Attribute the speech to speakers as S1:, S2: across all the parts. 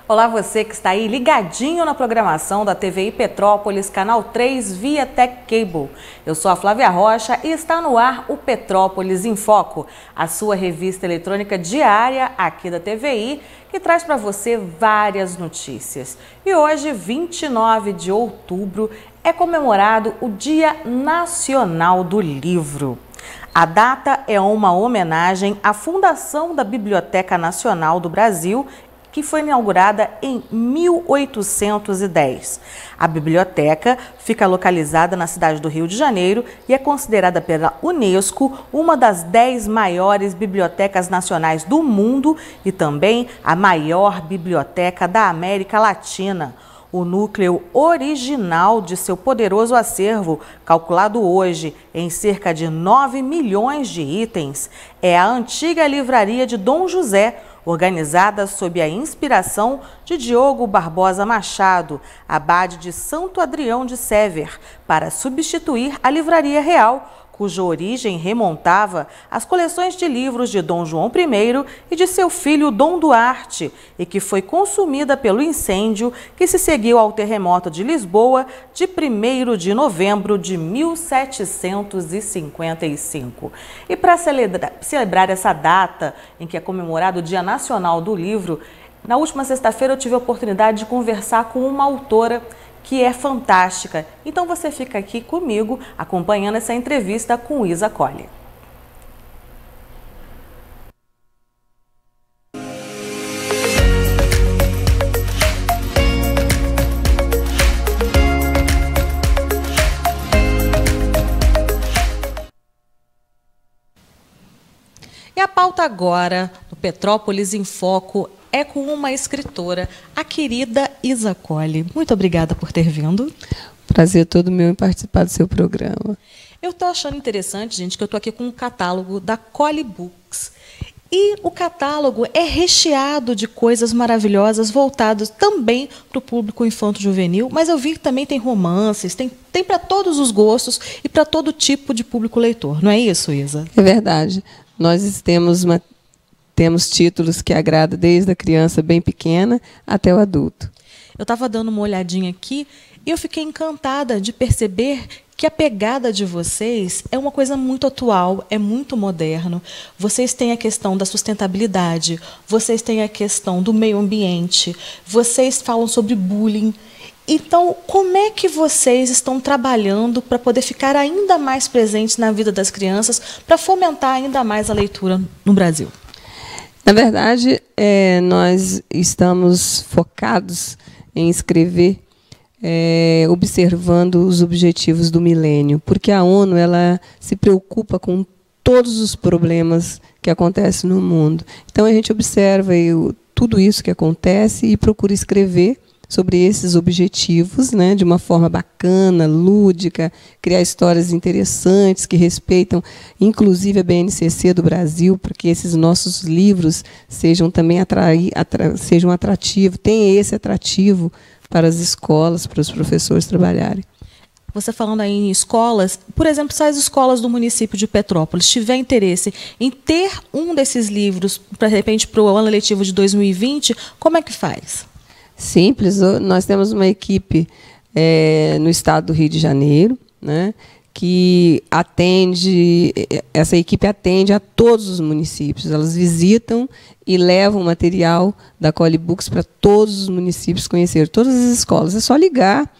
S1: Olá, você que está aí ligadinho na programação da TVI Petrópolis, canal 3, via Tech Cable. Eu sou a Flávia Rocha e está no ar o Petrópolis em Foco, a sua revista eletrônica diária aqui da TVI, que traz para você várias notícias. E hoje, 29 de outubro, é comemorado o Dia Nacional do Livro. A data é uma homenagem à fundação da Biblioteca Nacional do Brasil, que foi inaugurada em 1810. A biblioteca fica localizada na cidade do Rio de Janeiro e é considerada pela Unesco uma das 10 maiores bibliotecas nacionais do mundo e também a maior biblioteca da América Latina. O núcleo original de seu poderoso acervo, calculado hoje em cerca de 9 milhões de itens, é a antiga livraria de Dom José, organizada sob a inspiração de Diogo Barbosa Machado, abade de Santo Adrião de Séver, para substituir a Livraria Real, cuja origem remontava às coleções de livros de Dom João I e de seu filho Dom Duarte, e que foi consumida pelo incêndio que se seguiu ao terremoto de Lisboa de 1º de novembro de 1755. E para celebrar essa data em que é comemorado o Dia Nacional do Livro, na última sexta-feira eu tive a oportunidade de conversar com uma autora que é fantástica. Então você fica aqui comigo acompanhando essa entrevista com Isa Colli. E a pauta agora, no Petrópolis em Foco, é com uma escritora, a querida Isa Colli. Muito obrigada por ter vindo.
S2: Prazer todo meu em participar do seu programa.
S1: Eu estou achando interessante, gente, que eu estou aqui com um catálogo da Colli Books. E o catálogo é recheado de coisas maravilhosas, voltadas também para o público infanto-juvenil, mas eu vi que também tem romances, tem para todos os gostos e para todo tipo de público leitor. Não é isso, Isa?
S2: É verdade. Nós temos títulos que agradam desde a criança bem pequena até o adulto.
S1: Eu estava dando uma olhadinha aqui e eu fiquei encantada de perceber que a pegada de vocês é uma coisa muito atual, é muito moderno. Vocês têm a questão da sustentabilidade, vocês têm a questão do meio ambiente, vocês falam sobre bullying. Então, como é que vocês estão trabalhando para poder ficar ainda mais presentes na vida das crianças, para fomentar ainda mais a leitura no Brasil?
S2: Na verdade, nós estamos focados em escrever observando os objetivos do milênio, porque a ONU ela se preocupa com todos os problemas que acontecem no mundo. Então, a gente observa tudo isso que acontece e procura escrever sobre esses objetivos, né, de uma forma bacana, lúdica, criar histórias interessantes que respeitam, inclusive, a BNCC do Brasil, para que esses nossos livros sejam também sejam atrativos, tenham esse atrativo para as escolas, para os professores trabalharem.
S1: Você falando aí em escolas, por exemplo, se as escolas do município de Petrópolis tiver interesse em ter um desses livros, de repente, para o ano letivo de 2020, como é que faz?
S2: Simples, nós temos uma equipe no estado do Rio de Janeiro, né, que essa equipe atende a todos os municípios. Elas visitam e levam material da Colli Books para todos os municípios conhecer, todas as escolas. É só ligar,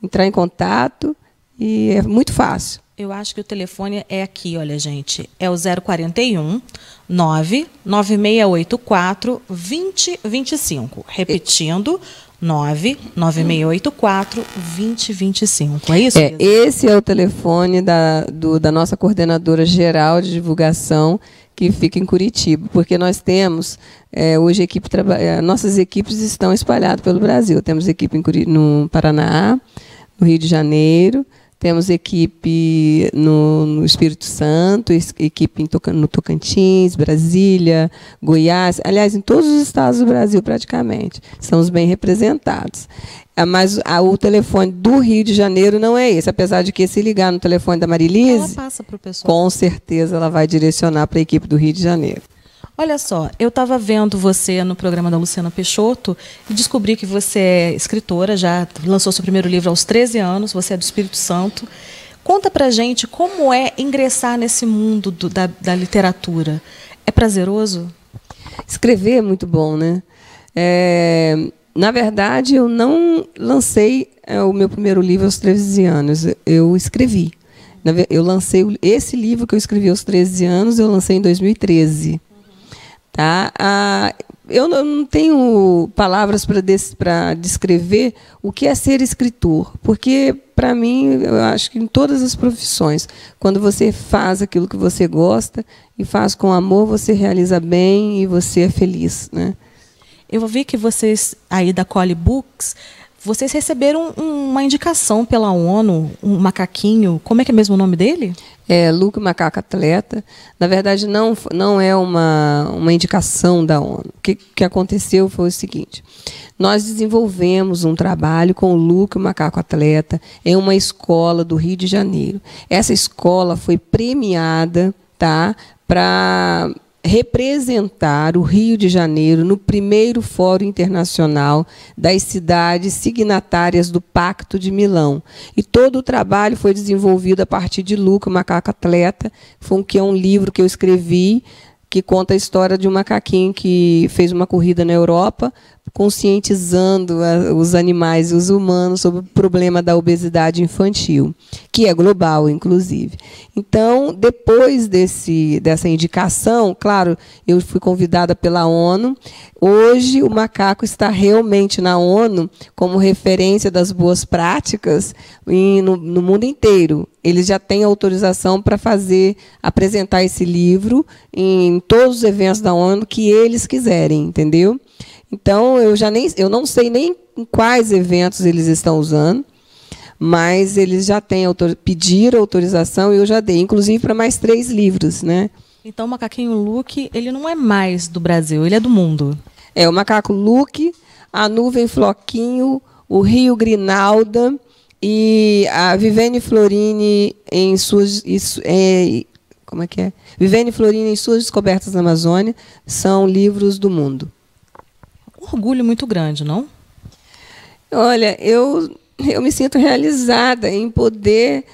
S2: entrar em contato e é muito fácil.
S1: Eu acho que o telefone é aqui, olha, gente, é o 041 99684 2025. Repetindo, 99684 2025. É isso?
S2: Esse é o telefone da nossa coordenadora geral de divulgação, que fica em Curitiba, porque nós temos, hoje, nossas equipes estão espalhadas pelo Brasil. Temos equipe no Paraná, no Rio de Janeiro, temos equipe no Espírito Santo, equipe no Tocantins, Brasília, Goiás, aliás, em todos os estados do Brasil, praticamente. Estamos bem representados. Mas o telefone do Rio de Janeiro não é esse, apesar de que, se ligar no telefone da Marilise,
S1: ela passa para o pessoal.
S2: Com certeza ela vai direcionar para a equipe do Rio de Janeiro.
S1: Olha só, eu estava vendo você no programa da Luciana Peixoto e descobri que você é escritora, já lançou seu primeiro livro aos 13 anos, você é do Espírito Santo. Conta pra gente como é ingressar nesse mundo da literatura. É prazeroso?
S2: Escrever é muito bom, né? Na verdade, eu não lancei o meu primeiro livro aos 13 anos, eu escrevi. Eu lancei esse livro que eu escrevi aos 13 anos, eu lancei em 2013. Tá? Eu não tenho palavras para descrever o que é ser escritor, porque, para mim, eu acho que em todas as profissões, quando você faz aquilo que você gosta e faz com amor, você realiza bem e você é feliz, né?
S1: Eu vi que vocês, aí da Collie Books, vocês receberam uma indicação pela ONU, um macaquinho. Como é que é mesmo o nome dele?
S2: Luke, o macaco atleta. Na verdade, não é uma indicação da ONU. O que aconteceu foi o seguinte. Nós desenvolvemos um trabalho com o Luke, o macaco atleta, em uma escola do Rio de Janeiro. Essa escola foi premiada, tá, para representar o Rio de Janeiro no primeiro Fórum Internacional das Cidades Signatárias do Pacto de Milão. E todo o trabalho foi desenvolvido a partir de Luca, o Macaco Atleta, que é um livro que eu escrevi, que conta a história de um macaquinho que fez uma corrida na Europa, conscientizando os animais e os humanos sobre o problema da obesidade infantil, que é global, inclusive. Então, depois dessa indicação, claro, eu fui convidada pela ONU. Hoje, o macaco está realmente na ONU como referência das boas práticas no mundo inteiro. Eles já têm autorização para apresentar esse livro em todos os eventos da ONU que eles quiserem, entendeu? Então, eu não sei nem em quais eventos eles estão usando, mas eles já pediram autorização e eu já dei, inclusive para mais 3 livros, né?
S1: Então, o macaquinho Luke, ele não é mais do Brasil, ele é do mundo.
S2: O macaco Luke, a nuvem Floquinho, o rio Grinalda e a Vivene Florini em suas... como é que é? Vivene Florini em suas descobertas na Amazônia são livros do mundo.
S1: Um orgulho muito grande, não?
S2: Olha, eu me sinto realizada em poder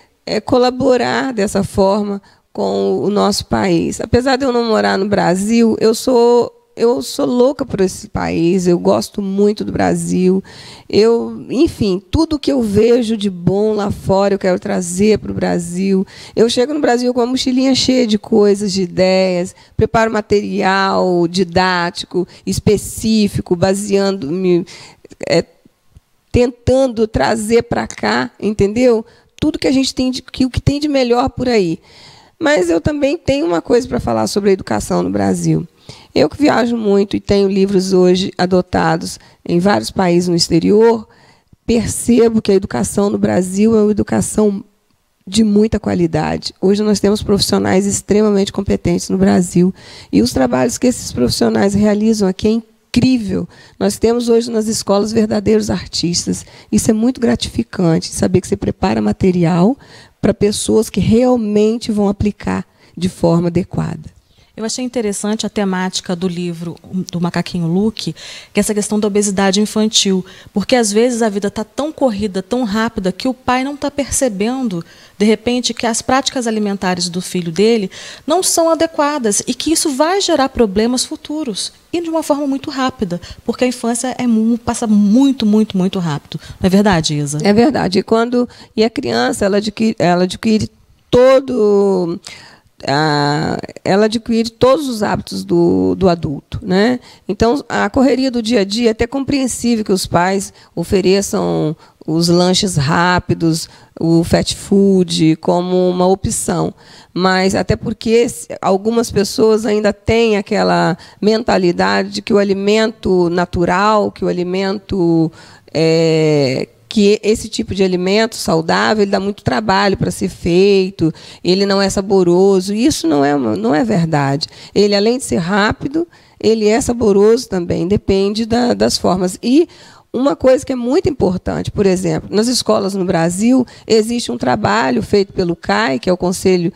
S2: colaborar dessa forma com o nosso país. Apesar de eu não morar no Brasil, eu sou louca por esse país, eu gosto muito do Brasil. Enfim, tudo que eu vejo de bom lá fora, eu quero trazer para o Brasil. Eu chego no Brasil com uma mochilinha cheia de coisas, de ideias, preparo material didático, específico, baseando-me, tentando trazer para cá, entendeu? Tudo que a gente tem, o que tem de melhor por aí. Mas eu também tenho uma coisa para falar sobre a educação no Brasil. Eu que viajo muito e tenho livros hoje adotados em vários países no exterior, percebo que a educação no Brasil é uma educação de muita qualidade. Hoje nós temos profissionais extremamente competentes no Brasil e os trabalhos que esses profissionais realizam aqui é incrível. Nós temos hoje nas escolas verdadeiros artistas. Isso é muito gratificante, saber que você prepara material para pessoas que realmente vão aplicar de forma adequada.
S1: Eu achei interessante a temática do livro do Macaquinho Luke, que é essa questão da obesidade infantil, porque às vezes a vida está tão corrida, tão rápida, que o pai não está percebendo, de repente, que as práticas alimentares do filho dele não são adequadas e que isso vai gerar problemas futuros, e de uma forma muito rápida, porque a infância passa muito, muito, muito rápido. Não é verdade, Isa? É
S2: verdade. E a criança, ela adquire todos os hábitos do adulto, né? Então, a correria do dia a dia é até compreensível que os pais ofereçam os lanches rápidos, o fast food, como uma opção. Mas até porque algumas pessoas ainda têm aquela mentalidade de que o alimento natural, que o alimento que esse tipo de alimento saudável ele dá muito trabalho para ser feito, ele não é saboroso. Isso não é verdade. Ele, além de ser rápido, ele é saboroso também, depende das formas. E uma coisa que é muito importante, por exemplo, nas escolas no Brasil, existe um trabalho feito pelo CAI, que é o Conselho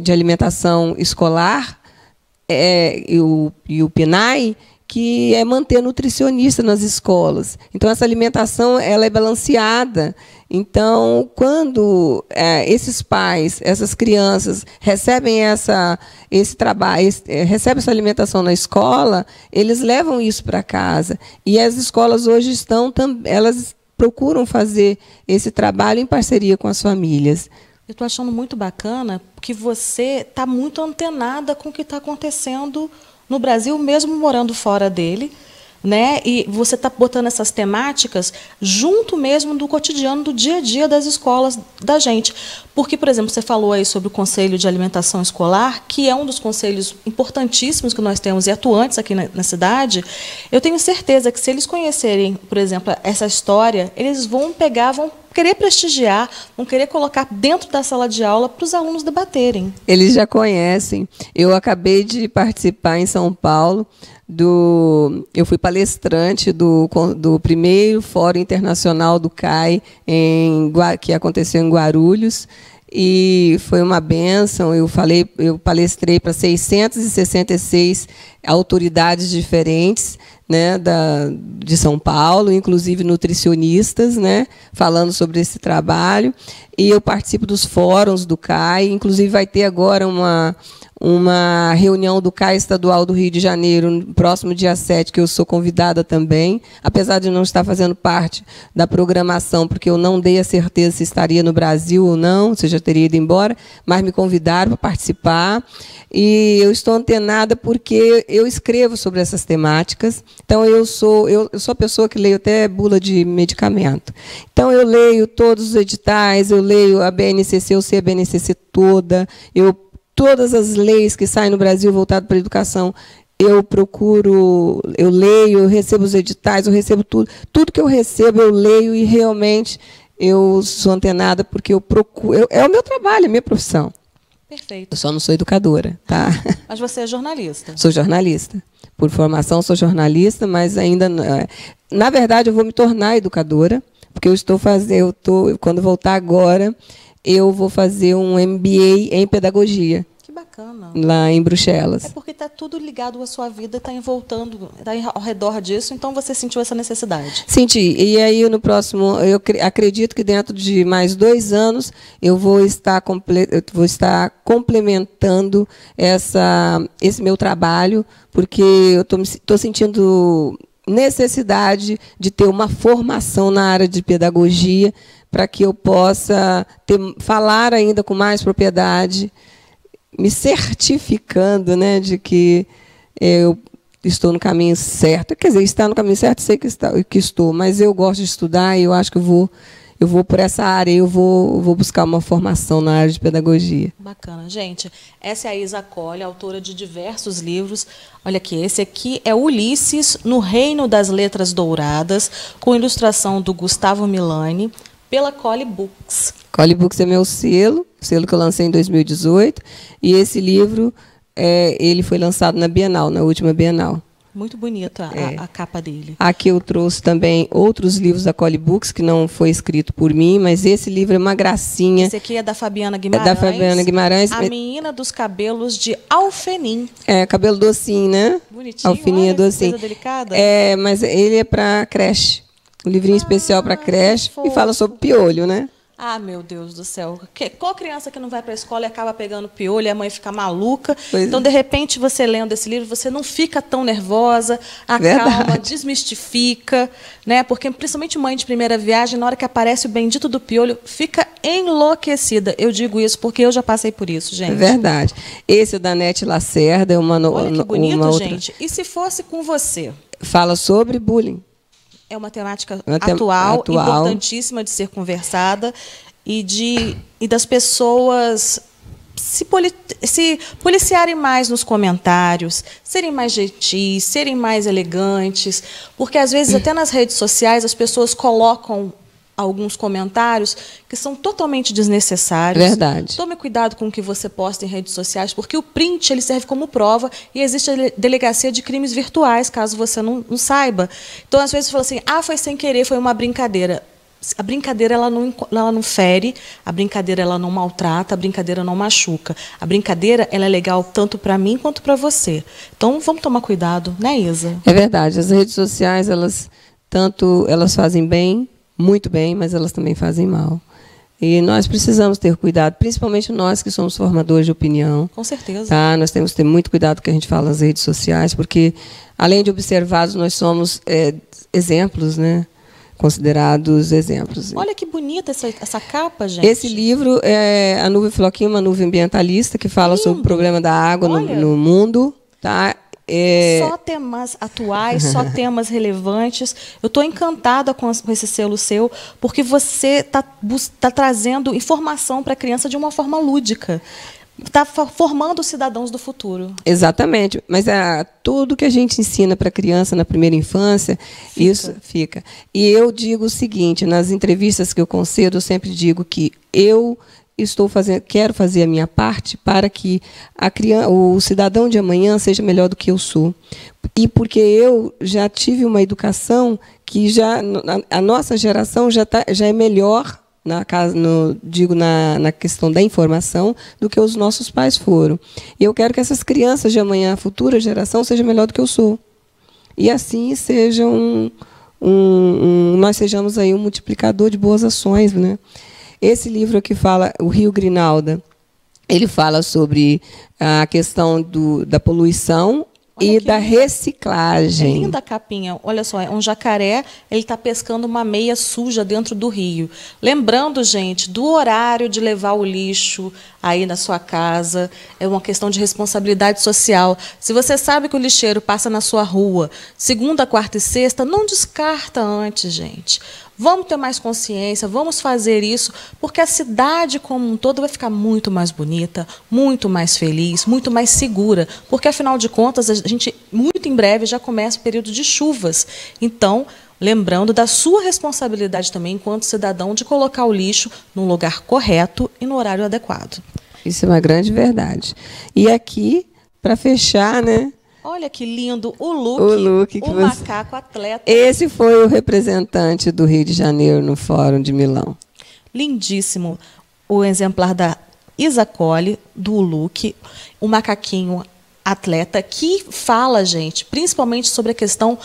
S2: de Alimentação Escolar, e o PNAE, que é manter nutricionista nas escolas. Então, essa alimentação ela é balanceada. Então, quando esses pais, essas crianças recebem esse trabalho, recebem essa alimentação na escola, eles levam isso para casa. E as escolas hoje elas procuram fazer esse trabalho em parceria com as famílias.
S1: Eu estou achando muito bacana que você está muito antenada com o que está acontecendo no Brasil, mesmo morando fora dele, né? E você está botando essas temáticas junto mesmo do cotidiano, do dia a dia das escolas da gente. Porque, por exemplo, você falou aí sobre o Conselho de Alimentação Escolar, que é um dos conselhos importantíssimos que nós temos e atuantes aqui na cidade. Eu tenho certeza que, se eles conhecerem, por exemplo, essa história, eles vão querer prestigiar, vão querer colocar dentro da sala de aula para os alunos debaterem.
S2: Eles já conhecem. Eu acabei de participar em São Paulo eu fui palestrante do primeiro Fórum Internacional do CAI, que aconteceu em Guarulhos, e foi uma bênção. Eu palestrei para 666 autoridades diferentes, né, de São Paulo, inclusive nutricionistas, né, falando sobre esse trabalho. E eu participo dos fóruns do CAI, inclusive vai ter agora uma reunião do CAI Estadual do Rio de Janeiro, no próximo dia 7, que eu sou convidada também, apesar de não estar fazendo parte da programação, porque eu não dei a certeza se estaria no Brasil ou não, se eu já teria ido embora, mas me convidaram para participar. E eu estou antenada porque eu escrevo sobre essas temáticas. Então, eu sou a pessoa que leio até bula de medicamento. Então, eu leio todos os editais, eu leio a BNCC, eu sei a BNCC toda, todas as leis que saem no Brasil voltadas para a educação, eu procuro, eu leio, eu recebo os editais, eu recebo tudo. Tudo que eu recebo, eu leio e realmente eu sou antenada porque eu procuro. É o meu trabalho, é a minha profissão.
S1: Perfeito.
S2: Eu só não sou educadora, tá?
S1: Mas você é jornalista.
S2: Sou jornalista. Por formação, sou jornalista, mas ainda... Na verdade, eu vou me tornar educadora, porque quando voltar agora, eu vou fazer um MBA em pedagogia.
S1: Que bacana.
S2: Lá em Bruxelas.
S1: É porque está tudo ligado à sua vida, está ao redor disso, então você sentiu essa necessidade.
S2: Senti. E aí, no próximo, eu acredito que dentro de mais 2 anos, eu vou estar complementando esse meu trabalho, porque eu estou sentindo necessidade de ter uma formação na área de pedagogia, para que eu possa falar ainda com mais propriedade, me certificando, né, de que eu estou no caminho certo. Quer dizer, estar no caminho certo, sei que estou, mas eu gosto de estudar e eu acho que eu vou por essa área, eu vou buscar uma formação na área de pedagogia.
S1: Bacana. Gente, essa é a Isa Colli, autora de diversos livros. Olha aqui, esse aqui é Ulisses no Reino das Letras Douradas, com ilustração do Gustavo Milani, pela Colli Books.
S2: Colli Books é meu selo que eu lancei em 2018, e esse livro ele foi lançado na Bienal, na última Bienal.
S1: Muito bonita a capa dele. Aqui
S2: eu trouxe também outros livros da Colli Books, que não foi escrito por mim, mas esse livro é uma gracinha.
S1: Esse aqui é da Fabiana Guimarães.
S2: É da Fabiana Guimarães.
S1: A Menina dos Cabelos de Alfenim.
S2: Cabelo docinho, né?
S1: Bonitinho.
S2: Alfininha docinho.
S1: Coisa delicada.
S2: Mas ele é para creche. Um livrinho especial para creche e fala sobre piolho, né?
S1: Ah, meu Deus do céu. Qual criança que não vai para a escola e acaba pegando piolho e a mãe fica maluca? Então, de repente, você lendo esse livro, você não fica tão nervosa, acalma, desmistifica, né? Porque, principalmente mãe de primeira viagem, na hora que aparece o bendito do piolho, fica enlouquecida. Eu digo isso porque eu já passei por isso, gente.
S2: É verdade. Esse é da Nete Lacerda.
S1: Olha que bonito, gente. E se fosse com você?
S2: Fala sobre bullying.
S1: É uma temática atual, importantíssima de ser conversada e das pessoas se policiarem mais nos comentários, serem mais gentis, serem mais elegantes, porque às vezes até nas redes sociais as pessoas colocam alguns comentários que são totalmente desnecessários.
S2: Verdade.
S1: Tome cuidado com o que você posta em redes sociais, porque o print ele serve como prova e existe a delegacia de crimes virtuais, caso você não saiba. Então, às vezes, você fala assim, foi sem querer, foi uma brincadeira. A brincadeira ela não fere, a brincadeira ela não maltrata, a brincadeira não machuca. A brincadeira ela é legal tanto para mim quanto para você. Então, vamos tomar cuidado, né, Isa?
S2: É verdade. As redes sociais, elas fazem bem, muito bem, mas elas também fazem mal. E nós precisamos ter cuidado, principalmente nós que somos formadores de opinião.
S1: Com certeza.
S2: Tá? Nós temos que ter muito cuidado com o que a gente fala nas redes sociais, porque, além de observados, nós somos exemplos, né? Considerados exemplos.
S1: Olha que bonita essa capa, gente.
S2: Esse livro é A Nuvem Floquinho, uma nuvem ambientalista, que fala sobre o problema da água no mundo. Tá?
S1: Só temas atuais, só temas relevantes. Eu estou encantada com esse selo seu, porque você está trazendo informação para a criança de uma forma lúdica. Está formando os cidadãos do futuro.
S2: Exatamente. Mas tudo que a gente ensina para a criança na primeira infância, isso fica. E eu digo o seguinte, nas entrevistas que eu concedo, eu sempre digo que eu quero fazer a minha parte para que o cidadão de amanhã seja melhor do que eu sou. E porque eu já tive uma educação que a nossa geração já é melhor, na questão da informação, do que os nossos pais foram. E eu quero que essas crianças de amanhã, a futura geração, seja melhor do que eu sou. E assim nós sejamos aí um multiplicador de boas ações, né? Esse livro aqui fala, o Rio Grinalda, ele fala sobre a questão da poluição e da reciclagem.
S1: É linda a capinha. Olha só, é um jacaré, ele está pescando uma meia suja dentro do rio. Lembrando, gente, do horário de levar o lixo aí na sua casa. É uma questão de responsabilidade social. Se você sabe que o lixeiro passa na sua rua segunda, quarta e sexta, não descarta antes, gente. Vamos ter mais consciência, vamos fazer isso, porque a cidade como um todo vai ficar muito mais bonita, muito mais feliz, muito mais segura, porque, afinal de contas, a gente, muito em breve, já começa o período de chuvas. Então, lembrando da sua responsabilidade também, enquanto cidadão, de colocar o lixo no lugar correto e no horário adequado.
S2: Isso é uma grande verdade. E aqui, para fechar, né?
S1: Olha que lindo o look macaco atleta.
S2: Esse foi o representante do Rio de Janeiro no Fórum de Milão.
S1: Lindíssimo. O exemplar da Isa Colli, do look, o macaquinho atleta, que fala, gente, principalmente sobre a questão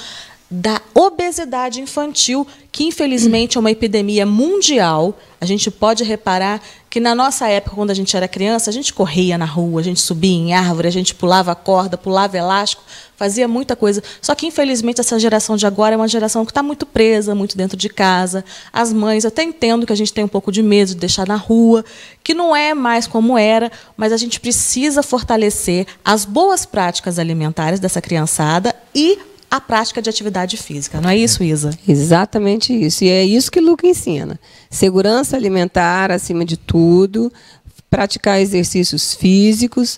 S1: da obesidade infantil, que infelizmente é uma epidemia mundial. A gente pode reparar que na nossa época, quando a gente era criança, a gente corria na rua, a gente subia em árvore, a gente pulava corda, pulava elástico, fazia muita coisa. Só que, infelizmente, essa geração de agora é uma geração que está muito presa, muito dentro de casa. As mães, eu até entendo que a gente tem um pouco de medo de deixar na rua, que não é mais como era, mas a gente precisa fortalecer as boas práticas alimentares dessa criançada e a prática de atividade física. Não é isso, Isa?
S2: Exatamente isso. E é isso que o Luca ensina. Segurança alimentar, acima de tudo, praticar exercícios físicos,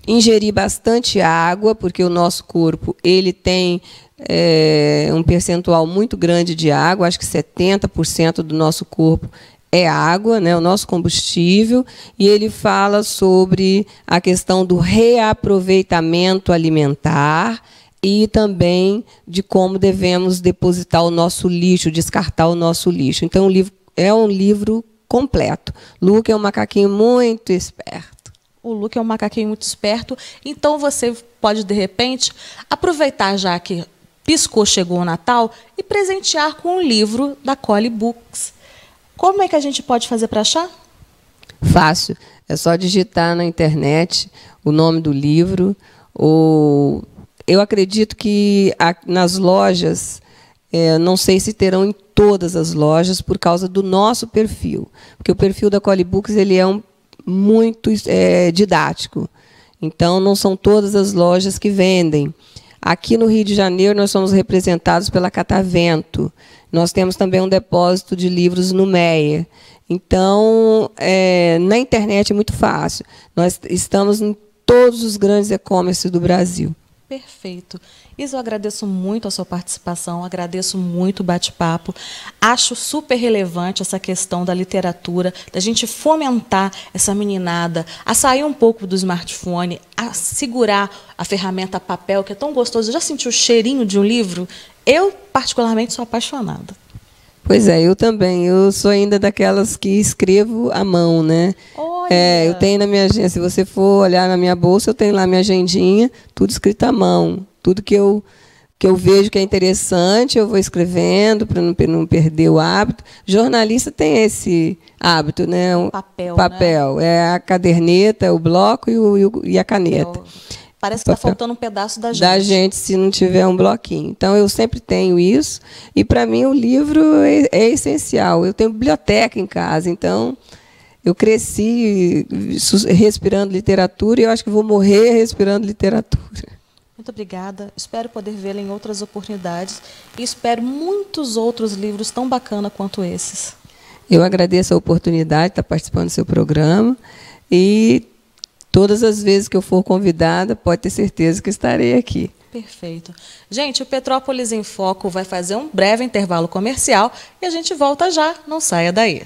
S2: ingerir bastante água, porque o nosso corpo ele tem um percentual muito grande de água, acho que 70% do nosso corpo é água, né, o nosso combustível, e ele fala sobre a questão do reaproveitamento alimentar, e também de como devemos depositar o nosso lixo, descartar o nosso lixo. Então, o livro é um livro completo. Luca é um macaquinho muito esperto.
S1: O Luca é um macaquinho muito esperto. Então, você pode, de repente, aproveitar, já que piscou, chegou o Natal, e presentear com um livro da Colli Books. Como é que a gente pode fazer para achar?
S2: Fácil. É só digitar na internet o nome do livro, ou... Eu acredito que nas lojas, não sei se terão em todas as lojas, por causa do nosso perfil. Porque o perfil da Colli Books ele é muito didático. Então, não são todas as lojas que vendem. Aqui no Rio de Janeiro, nós somos representados pela Catavento. Nós temos também um depósito de livros no Meia. Então, na internet é muito fácil. Nós estamos em todos os grandes e-commerce do Brasil.
S1: Perfeito. Isa, eu agradeço muito a sua participação, agradeço muito o bate-papo. Acho super relevante essa questão da literatura, da gente fomentar essa meninada a sair um pouco do smartphone, a segurar a ferramenta papel, que é tão gostoso. Já sentiu o cheirinho de um livro? Eu, particularmente, sou apaixonada.
S2: Pois é, eu também. Eu sou ainda daquelas que escrevo à mão, né?
S1: Olha.
S2: Eu tenho na minha agenda, se você for olhar na minha bolsa, eu tenho lá minha agendinha, tudo escrito à mão. Tudo que eu vejo que é interessante, eu vou escrevendo para não perder o hábito. Jornalista tem esse hábito, né?
S1: Papel,
S2: né? É a caderneta, o bloco e a caneta.
S1: Parece que está faltando um pedaço da gente.
S2: Da gente, se não tiver um bloquinho. Então, eu sempre tenho isso. E, para mim, o livro é essencial. Eu tenho biblioteca em casa, então eu cresci respirando literatura e eu acho que vou morrer respirando literatura.
S1: Muito obrigada. Espero poder vê-la em outras oportunidades e espero muitos outros livros tão bacanas quanto esses.
S2: Eu agradeço a oportunidade de estar participando do seu programa e todas as vezes que eu for convidada, pode ter certeza que estarei aqui.
S1: Perfeito. Gente, o Petrópolis em Foco vai fazer um breve intervalo comercial e a gente volta já. Não saia daí.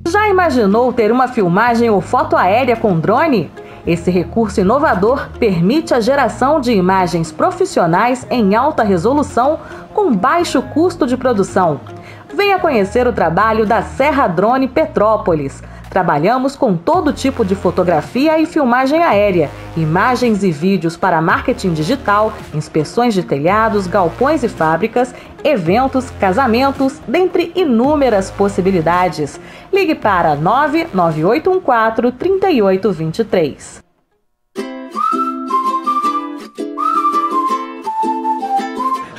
S3: Já imaginou ter uma filmagem ou foto aérea com drone? Esse recurso inovador permite a geração de imagens profissionais em alta resolução com baixo custo de produção. Venha conhecer o trabalho da Serra Drone Petrópolis. Trabalhamos com todo tipo de fotografia e filmagem aérea, imagens e vídeos para marketing digital, inspeções de telhados, galpões e fábricas, eventos, casamentos, dentre inúmeras possibilidades. Ligue para 99814-3823.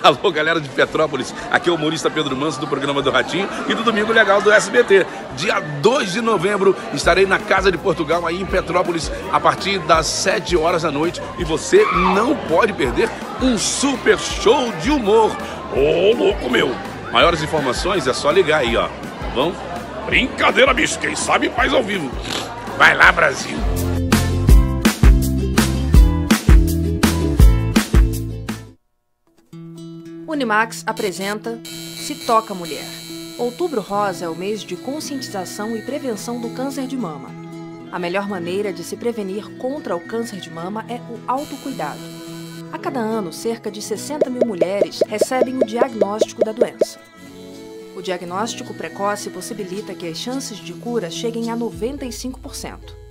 S4: Alô, galera de Petrópolis, aqui é o humorista Pedro Manso do programa do Ratinho e do Domingo Legal do SBT. Dia 2 de novembro estarei na Casa de Portugal aí em Petrópolis a partir das 7 horas da noite e você não pode perder um super show de humor. Ô, louco meu! Maiores informações é só ligar aí, ó. Vamos? Brincadeira, bicho, quem sabe faz ao vivo. Vai lá, Brasil!
S5: Unimax apresenta Se Toca Mulher. Outubro Rosa é o mês de conscientização e prevenção do câncer de mama. A melhor maneira de se prevenir contra o câncer de mama é o autocuidado. A cada ano, cerca de 60 mil mulheres recebem o diagnóstico da doença. O diagnóstico precoce possibilita que as chances de cura cheguem a 95%.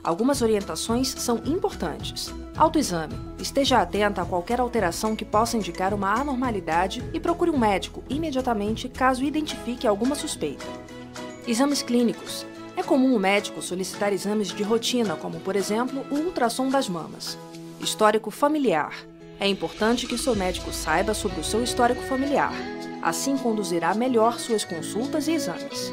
S5: Algumas orientações são importantes. Autoexame. Esteja atenta a qualquer alteração que possa indicar uma anormalidade e procure um médico imediatamente caso identifique alguma suspeita. Exames clínicos. É comum o médico solicitar exames de rotina, como, por exemplo, o ultrassom das mamas. Histórico familiar. É importante que seu médico saiba sobre o seu histórico familiar. Assim conduzirá melhor suas consultas e exames.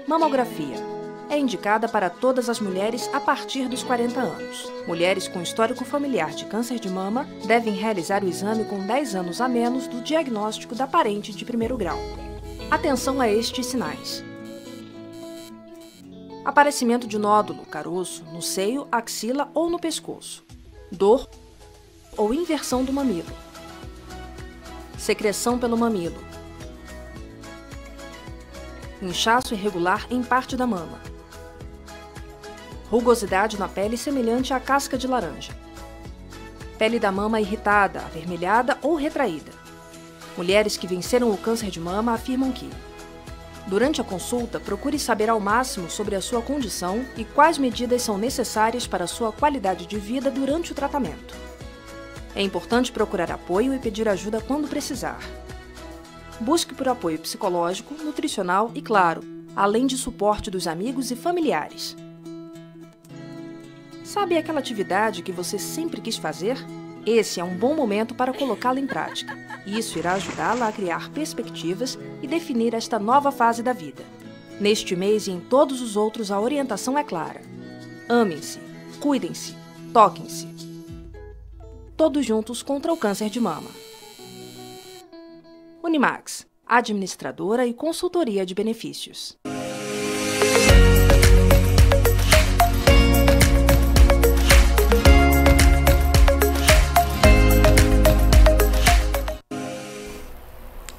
S5: Mamografia. É indicada para todas as mulheres a partir dos 40 anos. Mulheres com histórico familiar de câncer de mama devem realizar o exame com 10 anos a menos do diagnóstico da parente de primeiro grau. Atenção a estes sinais. Aparecimento de nódulo, caroço, no seio, axila ou no pescoço. Dor ou inversão do mamilo. Secreção pelo mamilo. Inchaço irregular em parte da mama. Rugosidade na pele semelhante à casca de laranja. Pele da mama irritada, avermelhada ou retraída. Mulheres que venceram o câncer de mama afirmam que, durante a consulta, procure saber ao máximo sobre a sua condição e quais medidas são necessárias para a sua qualidade de vida durante o tratamento. É importante procurar apoio e pedir ajuda quando precisar. Busque por apoio psicológico, nutricional e, claro, além de suporte dos amigos e familiares. Sabe aquela atividade que você sempre quis fazer? Esse é um bom momento para colocá-la em prática. Isso irá ajudá-la a criar perspectivas e definir esta nova fase da vida. Neste mês e em todos os outros, a orientação é clara. Amem-se, cuidem-se, toquem-se. Todos juntos contra o câncer de mama. Unimax, administradora e consultoria de benefícios.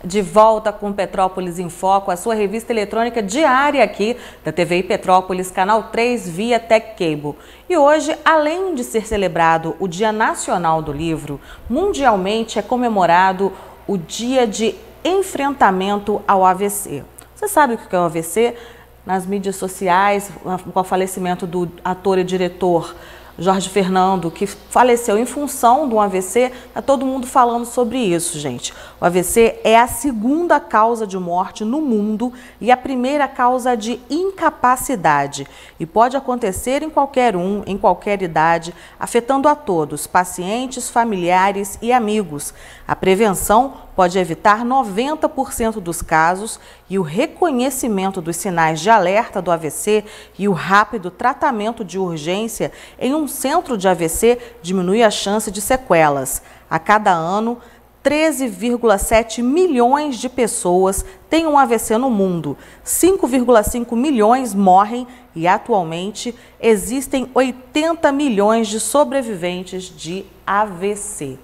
S1: De volta com Petrópolis em Foco, a sua revista eletrônica diária aqui da TVI Petrópolis, canal 3 via Tech Cable. E hoje, além de ser celebrado o Dia Nacional do Livro, mundialmente é comemorado o Dia de Enfrentamento ao AVC. Você sabe o que é o AVC? Nas mídias sociais, com o falecimento do ator e diretor Jorge Fernando, que faleceu em função de um AVC, está todo mundo falando sobre isso, gente. O AVC é a segunda causa de morte no mundo e a primeira causa de incapacidade. E pode acontecer em qualquer um, em qualquer idade, afetando a todos, pacientes, familiares e amigos. A prevenção pode evitar 90% dos casos e o reconhecimento dos sinais de alerta do AVC e o rápido tratamento de urgência em um centro de AVC diminui a chance de sequelas. A cada ano, 13,7 milhões de pessoas têm um AVC no mundo, 5,5 milhões morrem e atualmente existem 80 milhões de sobreviventes de AVC.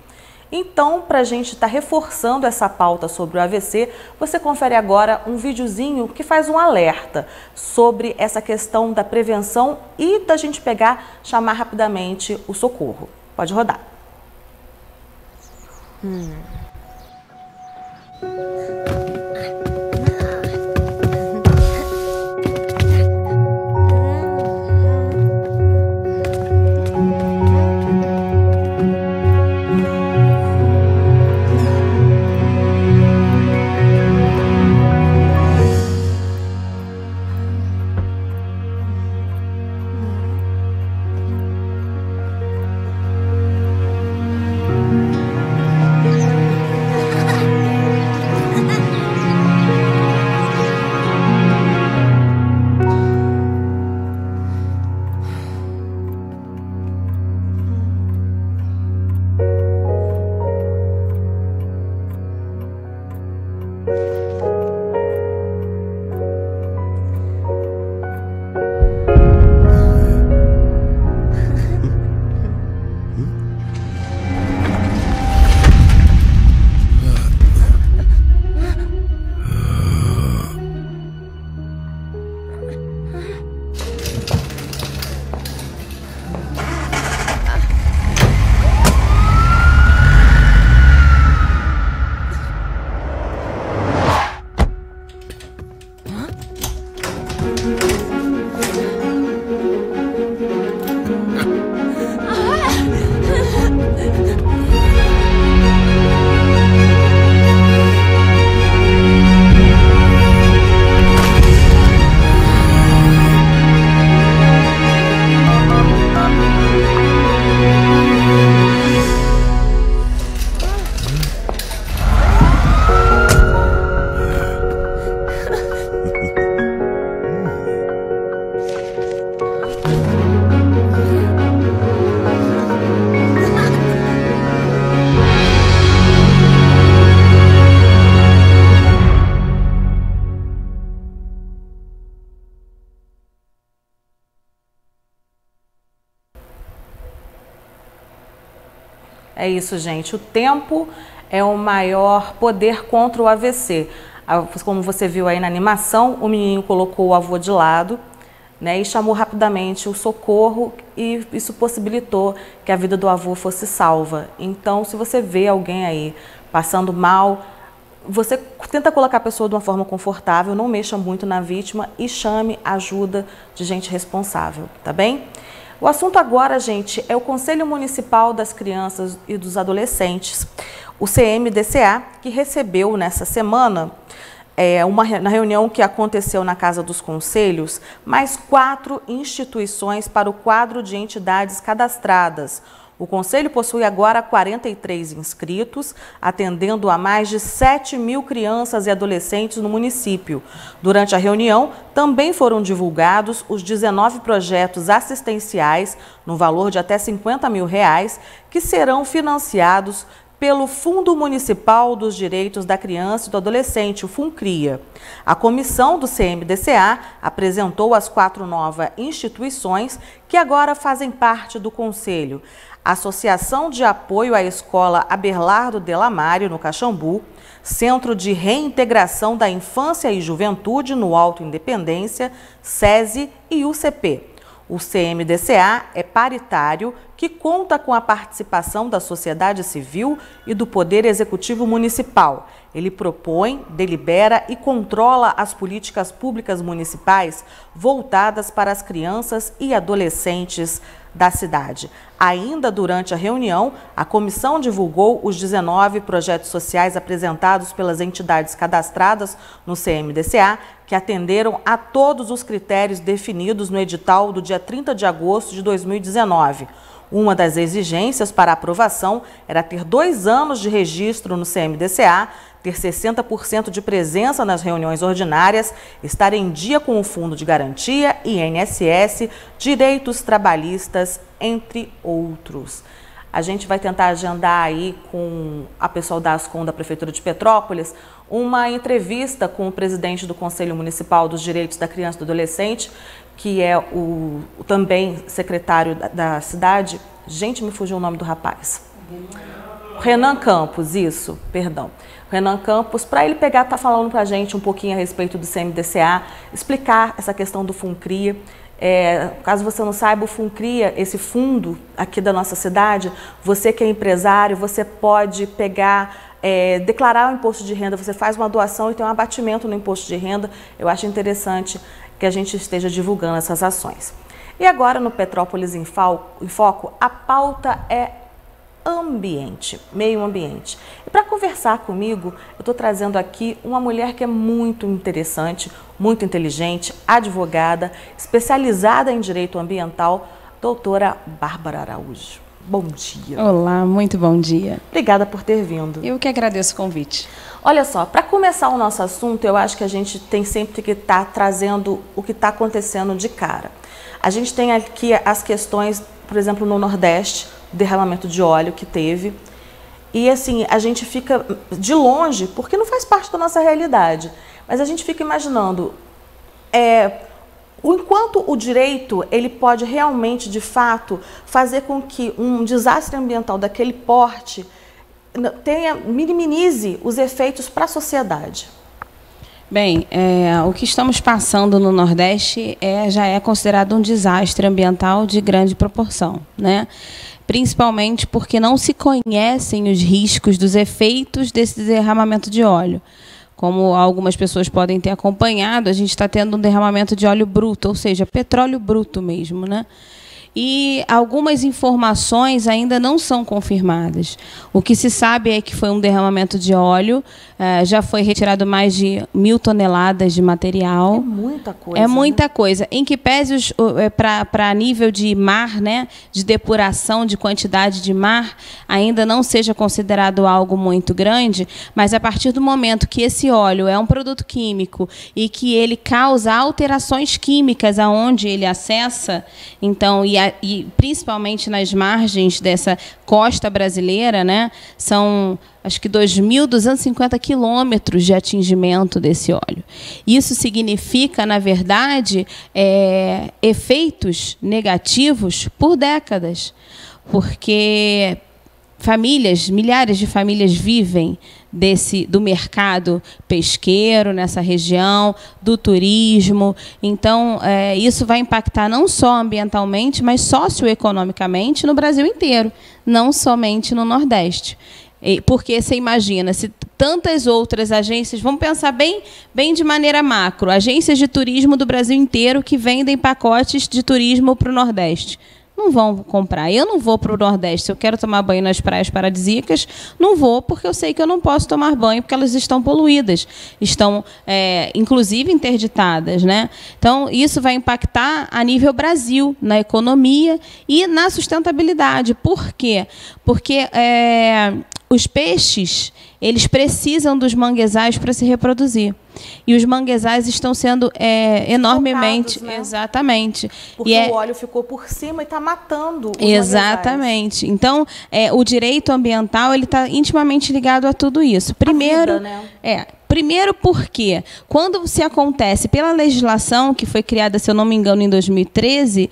S1: Então, para a gente estar reforçando essa pauta sobre o AVC, você confere agora um videozinho que faz um alerta sobre essa questão da prevenção e da gente chamar rapidamente o socorro. Pode rodar. É isso, gente. O tempo é o maior poder contra o AVC. Como você viu aí na animação, o menininho colocou o avô de lado, né, e chamou rapidamente o socorro e isso possibilitou que a vida do avô fosse salva. Então, se você vê alguém aí passando mal, você tenta colocar a pessoa de uma forma confortável, não mexa muito na vítima e chame ajuda de gente responsável, tá bem? O assunto agora, gente, é o Conselho Municipal das Crianças e dos Adolescentes, o CMDCA, que recebeu nessa semana, na reunião que aconteceu na Casa dos Conselhos, mais 4 instituições para o quadro de entidades cadastradas, O Conselho possui agora 43 inscritos, atendendo a mais de 7.000 crianças e adolescentes no município. Durante a reunião, também foram divulgados os 19 projetos assistenciais, no valor de até R$50 mil, que serão financiados pelo Fundo Municipal dos Direitos da Criança e do Adolescente, o FUNCRIA. A comissão do CMDCA apresentou as 4 novas instituições que agora fazem parte do Conselho: Associação de Apoio à Escola Abelardo Delamário, no Caxambu, Centro de Reintegração da Infância e Juventude, no Alto Independência, SESI e UCP. O CMDCA é paritário, que conta com a participação da sociedade civil e do Poder Executivo Municipal. Ele propõe, delibera e controla as políticas públicas municipais voltadas para as crianças e adolescentes da cidade. Ainda durante a reunião, a comissão divulgou os 19 projetos sociais apresentados pelas entidades cadastradas no CMDCA, que atenderam a todos os critérios definidos no edital do dia 30 de agosto de 2019. Uma das exigências para aprovação era ter 2 anos de registro no CMDCA, ter 60% de presença nas reuniões ordinárias, estar em dia com o Fundo de Garantia, INSS, direitos trabalhistas, entre outros. A gente vai tentar agendar aí com a pessoal da Ascom da Prefeitura de Petrópolis uma entrevista com o presidente do Conselho Municipal dos Direitos da Criança e do Adolescente, que é o também secretário da cidade. Gente, me fugiu o nome do rapaz. Renan Campos, isso, perdão. Renan Campos, para ele pegar, tá falando para a gente um pouquinho a respeito do CMDCA, explicar essa questão do FUNCRIA. Caso você não saiba, o FUNCRIA, esse fundo aqui da nossa cidade, você que é empresário, você pode pegar, declarar o imposto de renda, você faz uma doação e tem um abatimento no imposto de renda. Eu acho interessante que a gente esteja divulgando essas ações. E agora, no Petrópolis em Foco, a pauta é ambiente, meio ambiente. E para conversar comigo, eu estou trazendo aqui uma mulher que é muito interessante, muito inteligente, advogada, especializada em direito ambiental, doutora Bárbara Araújo. Bom dia.
S6: Olá, muito bom dia.
S1: Obrigada por ter vindo.
S6: Eu que agradeço o convite.
S1: Olha só, para começar o nosso assunto, eu acho que a gente tem sempre que estar trazendo o que está acontecendo de cara. A gente tem aqui as questões, por exemplo, no Nordeste, derramamento de óleo que teve. E assim, a gente fica de longe, porque não faz parte da nossa realidade, mas a gente fica imaginando, enquanto o direito ele pode realmente, de fato, fazer com que um desastre ambiental daquele porte minimize os efeitos para a sociedade.
S6: Bem, o que estamos passando no Nordeste já é considerado um desastre ambiental de grande proporção, né? Principalmente porque não se conhecem os riscos dos efeitos desse derramamento de óleo. Como algumas pessoas podem ter acompanhado, a gente está tendo um derramamento de óleo bruto, ou seja, petróleo bruto mesmo, né? E algumas informações ainda não são confirmadas. O que se sabe é que foi um derramamento de óleo, já foi retirado mais de 1.000 toneladas de material.
S1: É muita coisa.
S6: É muita coisa. Em que pese para nível de mar, né, de depuração de quantidade de mar, ainda não seja considerado algo muito grande, mas a partir do momento que esse óleo é um produto químico e que ele causa alterações químicas aonde ele acessa, então, e principalmente nas margens dessa costa brasileira, né, são acho que 2.250 quilômetros de atingimento desse óleo. Isso significa, na verdade, efeitos negativos por décadas, porque milhares de famílias vivem do mercado pesqueiro nessa região, do turismo. Então, isso vai impactar não só ambientalmente, mas socioeconomicamente no Brasil inteiro, não somente no Nordeste. Porque você imagina, se tantas outras agências, vamos pensar bem de maneira macro, agências de turismo do Brasil inteiro que vendem pacotes de turismo para o Nordeste. não vão comprar. Eu não vou para o Nordeste. Se eu quero tomar banho nas praias paradisíacas, não vou, porque eu sei que eu não posso tomar banho, porque elas estão poluídas, estão, inclusive, interditadas, né? Então, isso vai impactar a nível Brasil, na economia e na sustentabilidade. Por quê? Porque os peixes, eles precisam dos manguezais para se reproduzir. E os manguezais estão sendo enormemente...
S1: Focados, né?
S6: Exatamente.
S1: Porque o óleo ficou por cima e está matando os
S6: Exatamente. Manguezais. Então, o direito ambiental está intimamente ligado a tudo isso. Primeiro,
S1: a vida, né?
S6: Primeiro porque, quando se acontece pela legislação, que foi criada, se eu não me engano, em 2013,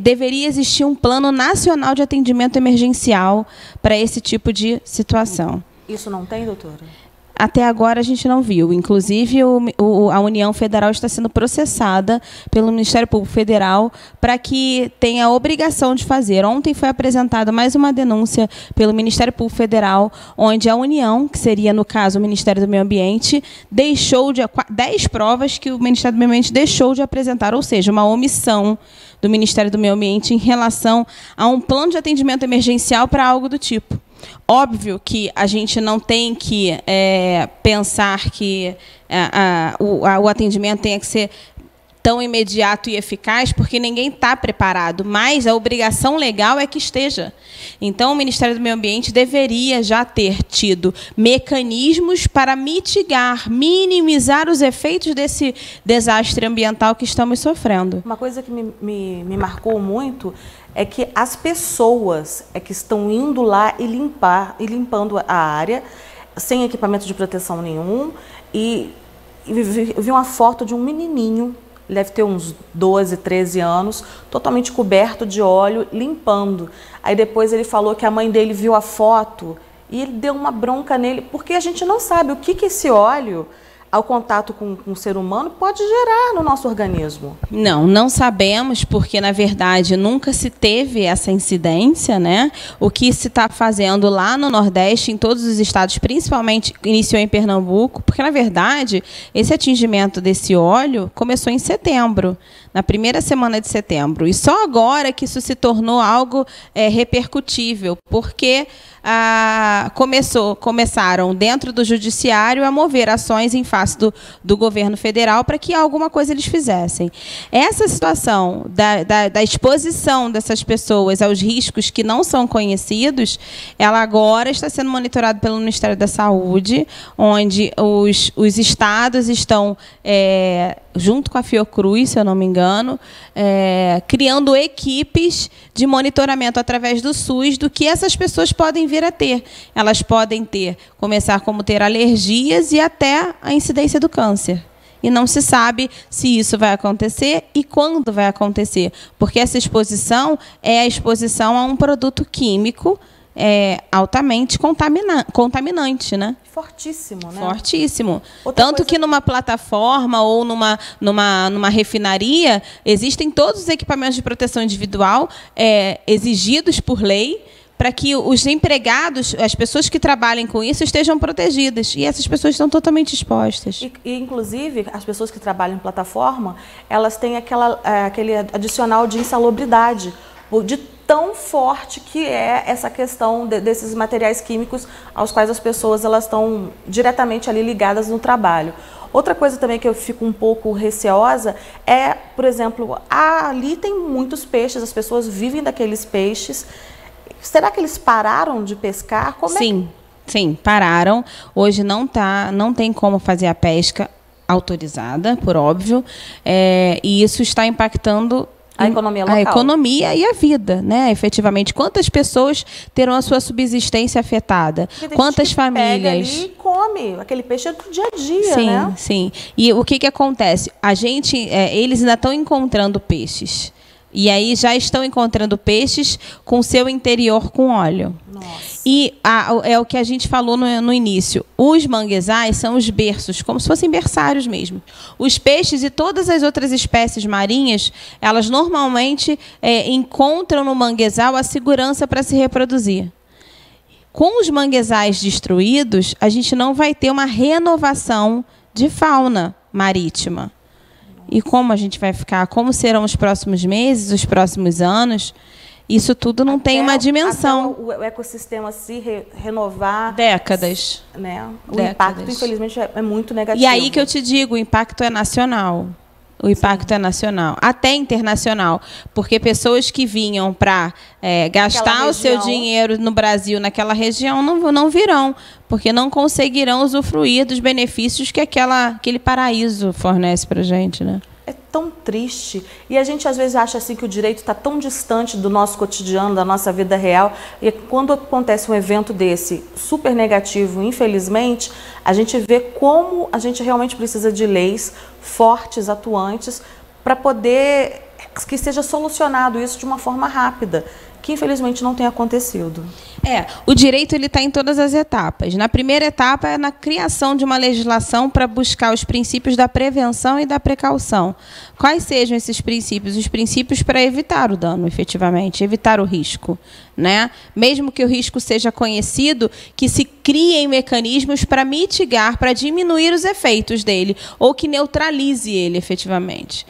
S6: deveria existir um plano nacional de atendimento emergencial para esse tipo de situação.
S1: Isso não tem, doutora?
S6: Até agora a gente não viu. Inclusive, a União Federal está sendo processada pelo Ministério Público Federal para que tenha a obrigação de fazer. Ontem foi apresentada mais uma denúncia pelo Ministério Público Federal, onde a União, que seria, no caso, o Ministério do Meio Ambiente, deixou 10 provas que o Ministério do Meio Ambiente deixou de apresentar, ou seja, uma omissão do Ministério do Meio Ambiente em relação a um plano de atendimento emergencial para algo do tipo. Óbvio que a gente não tem que pensar que o atendimento tenha que ser tão imediato e eficaz, porque ninguém está preparado, mas a obrigação legal é que esteja. Então, o Ministério do Meio Ambiente deveria já ter tido mecanismos para mitigar, minimizar os efeitos desse desastre ambiental que estamos sofrendo.
S1: Uma coisa que me marcou muito é que as pessoas que estão indo lá e limpando a área sem equipamento de proteção nenhum, e vi uma foto de um menininho, ele deve ter uns 12, 13 anos, totalmente coberto de óleo, limpando. Aí depois ele falou que a mãe dele viu a foto e ele deu uma bronca nele, porque a gente não sabe o que esse óleo, ao contato com o ser humano, pode gerar no nosso organismo.
S6: Não sabemos, porque, na verdade, nunca se teve essa incidência, né? O que se está fazendo lá no Nordeste, em todos os estados, principalmente iniciou em Pernambuco, porque, na verdade, esse atingimento desse óleo começou em setembro, na primeira semana de setembro. E só agora que isso se tornou algo repercutível, porque começaram dentro do judiciário a mover ações em face do governo federal para que alguma coisa eles fizessem. Essa situação da exposição dessas pessoas aos riscos que não são conhecidos, ela agora está sendo monitorada pelo Ministério da Saúde, onde os estados estão, junto com a Fiocruz, se eu não me engano, criando equipes de monitoramento através do SUS do que essas pessoas podem vir a ter. Elas podem começar como ter alergias e até a incidência do câncer. E não se sabe se isso vai acontecer e quando vai acontecer, porque essa exposição é a exposição a um produto químico altamente contaminante, né?
S1: Fortíssimo, né?
S6: Fortíssimo. Tanto que numa plataforma ou numa refinaria, existem todos os equipamentos de proteção individual exigidos por lei para que os empregados, as pessoas que trabalhem com isso, estejam protegidas. E essas pessoas estão totalmente expostas.
S1: E inclusive, as pessoas que trabalham em plataforma, elas têm aquele adicional de insalubridade, de tão forte que é essa questão desses materiais químicos aos quais as pessoas elas estão diretamente ali ligadas no trabalho. Outra coisa também que eu fico um pouco receosa é, por exemplo, ali tem muitos peixes, as pessoas vivem daqueles peixes. Será que eles pararam de pescar?
S6: Sim, pararam. Hoje não tem como fazer a pesca autorizada, por óbvio, e isso está impactando
S1: a economia local.
S6: A economia e a vida, né? Efetivamente, quantas pessoas terão a sua subsistência afetada? Quantas famílias?
S1: Pega ali e come. Aquele peixe é do dia a dia, né?
S6: Sim. E o que acontece? Eles ainda estão encontrando peixes. E aí já estão encontrando peixes com seu interior com óleo.
S1: Nossa.
S6: E é o que a gente falou no início. Os manguezais são os berços, como se fossem berçários mesmo. Os peixes e todas as outras espécies marinhas, elas normalmente encontram no manguezal a segurança para se reproduzir. Com os manguezais destruídos, a gente não vai ter uma renovação de fauna marítima. e como a gente vai ficar, como serão os próximos meses, os próximos anos, isso tudo não tem uma dimensão.
S1: Até o ecossistema se renovar.
S6: Décadas.
S1: Né? O impacto, infelizmente, é muito negativo.
S6: E aí que eu te digo, o impacto é nacional. O impacto é nacional, até internacional, porque pessoas que vinham para gastar o seu dinheiro no Brasil, naquela região, não virão, porque não conseguirão usufruir dos benefícios que aquele paraíso fornece para a gente, né?
S1: É tão triste. E a gente, às vezes, acha assim, que o direito está tão distante do nosso cotidiano, da nossa vida real. E quando acontece um evento desse, super negativo, infelizmente, a gente vê como a gente realmente precisa de leis fortes, atuantes, para poder que seja solucionado isso de uma forma rápida, que infelizmente não tem acontecido.
S6: O direito ele está em todas as etapas. Na primeira etapa é na criação de uma legislação para buscar os princípios da prevenção e da precaução. Quais sejam esses princípios? Os princípios para evitar o dano, efetivamente, evitar o risco, né? Mesmo que o risco seja conhecido, que se criem mecanismos para mitigar, para diminuir os efeitos dele, ou que neutralize ele, efetivamente.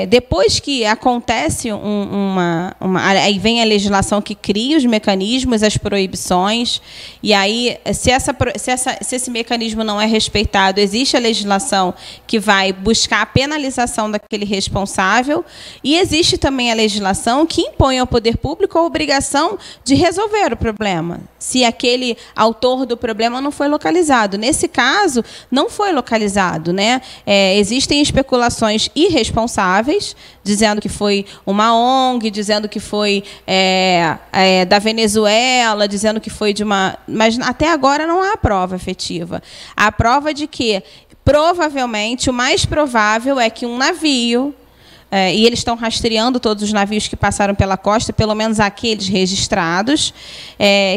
S6: Depois que acontece aí vem a legislação que cria os mecanismos, as proibições, e aí, se esse mecanismo não é respeitado, existe a legislação que vai buscar a penalização daquele responsável, e existe também a legislação que impõe ao poder público a obrigação de resolver o problema, se aquele autor do problema não foi localizado. Nesse caso, não foi localizado, né? Existem especulações irresponsáveis, dizendo que foi uma ONG, dizendo que foi da Venezuela, dizendo que foi de uma... Mas até agora não há prova efetiva. Há prova de que, provavelmente, o mais provável é que um navio... e eles estão rastreando todos os navios que passaram pela costa, pelo menos aqueles registrados,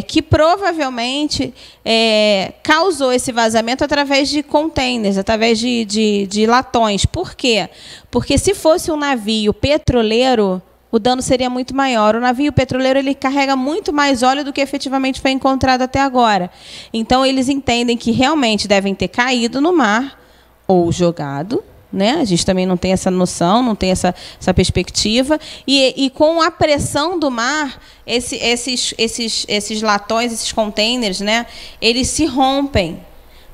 S6: que provavelmente causou esse vazamento através de containers, através de latões. Por quê? Porque se fosse um navio petroleiro, o dano seria muito maior. O navio petroleiro ele carrega muito mais óleo do que efetivamente foi encontrado até agora. Então, eles entendem que realmente devem ter caído no mar ou jogado, né? A gente também não tem essa noção, não tem essa perspectiva. E com a pressão do mar, esses latões, esses containers, né, eles se rompem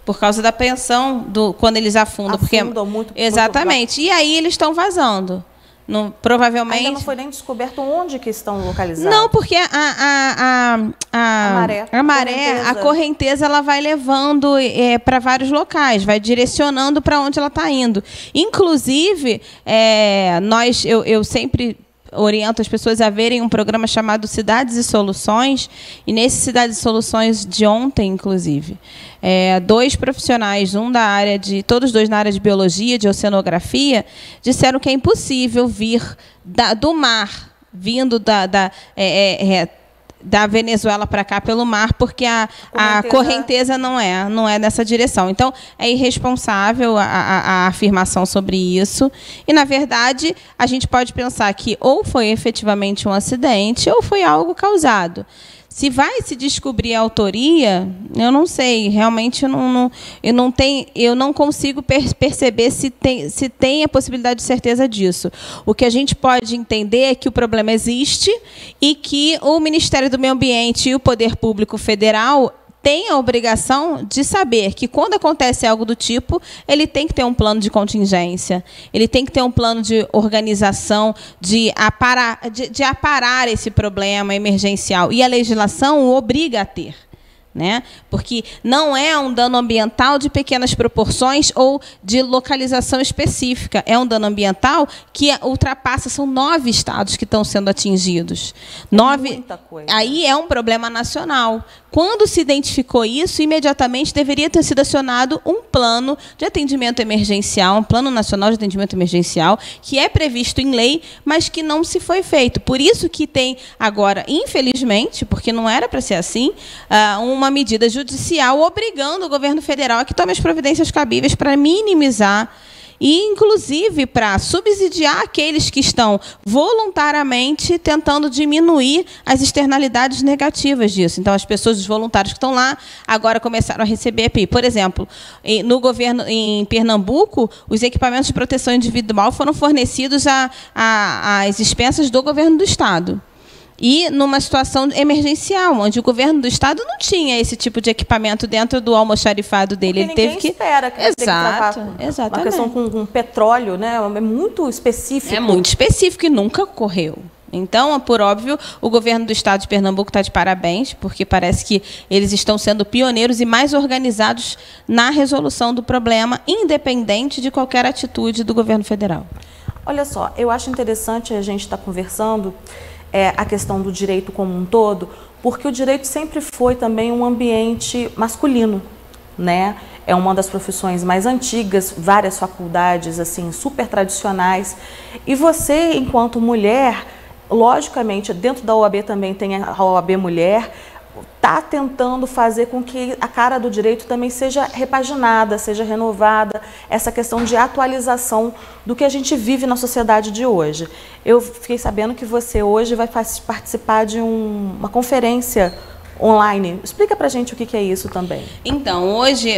S6: por causa da pressão quando eles afundam.
S1: Muito.
S6: Exatamente. E aí eles estão vazando. Provavelmente...
S1: Ainda não foi nem descoberto onde que estão localizados.
S6: Não, porque a maré, a correnteza, ela vai levando para vários locais, vai direcionando para onde ela está indo. Inclusive, eu sempre oriento as pessoas a verem um programa chamado Cidades e Soluções, e nesse Cidades e Soluções de ontem, inclusive, dois profissionais, todos dois na área de biologia, de oceanografia, disseram que é impossível vir do mar, vindo da Venezuela para cá pelo mar, porque a correnteza não é nessa direção. Então, é irresponsável a afirmação sobre isso. E, na verdade, a gente pode pensar que ou foi efetivamente um acidente ou foi algo causado. Se vai se descobrir a autoria, eu não sei. Realmente, eu não consigo perceber se tem a possibilidade de certeza disso. O que a gente pode entender é que o problema existe e que o Ministério do Meio Ambiente e o Poder Público Federal tem a obrigação de saber que, quando acontece algo do tipo, ele tem que ter um plano de contingência, ele tem que ter um plano de organização, de aparar esse problema emergencial. E a legislação o obriga a ter, né? Porque não é um dano ambiental de pequenas proporções ou de localização específica. É um dano ambiental que ultrapassa, são 9 estados que estão sendo atingidos. 9.
S1: Muita coisa.
S6: Aí é um problema nacional. Quando se identificou isso, imediatamente deveria ter sido acionado um plano de atendimento emergencial, um plano nacional de atendimento emergencial, que é previsto em lei, mas que não se foi feito. Por isso que tem agora, infelizmente, porque não era para ser assim, uma medida judicial obrigando o governo federal a que tome as providências cabíveis para minimizar e, inclusive, para subsidiar aqueles que estão voluntariamente tentando diminuir as externalidades negativas disso. Então, as pessoas, os voluntários que estão lá, agora começaram a receber EPI. Por exemplo, no governo em Pernambuco, os equipamentos de proteção individual foram fornecidos às expensas do governo do Estado. E numa situação emergencial, onde o governo do Estado não tinha esse tipo de equipamento dentro do almoxarifado dele.
S1: Porque ele teve que espera que
S6: exatamente.
S1: Uma questão com petróleo, né? É muito específico.
S6: É muito específico e nunca ocorreu. Então, por óbvio, o governo do Estado de Pernambuco está de parabéns, porque parece que eles estão sendo pioneiros e mais organizados na resolução do problema, independente de qualquer atitude do governo federal.
S1: Olha só, eu acho interessante a gente estar conversando a questão do direito como um todo, porque o direito sempre foi também um ambiente masculino, né? É uma das profissões mais antigas, várias faculdades assim super tradicionais. E você, enquanto mulher, logicamente, dentro da OAB também tem a OAB Mulher, está tentando fazer com que a cara do direito também seja repaginada, seja renovada, essa questão de atualização do que a gente vive na sociedade de hoje. Eu fiquei sabendo que você hoje vai participar de uma conferência online. Explica pra gente o que é isso também.
S6: Então, hoje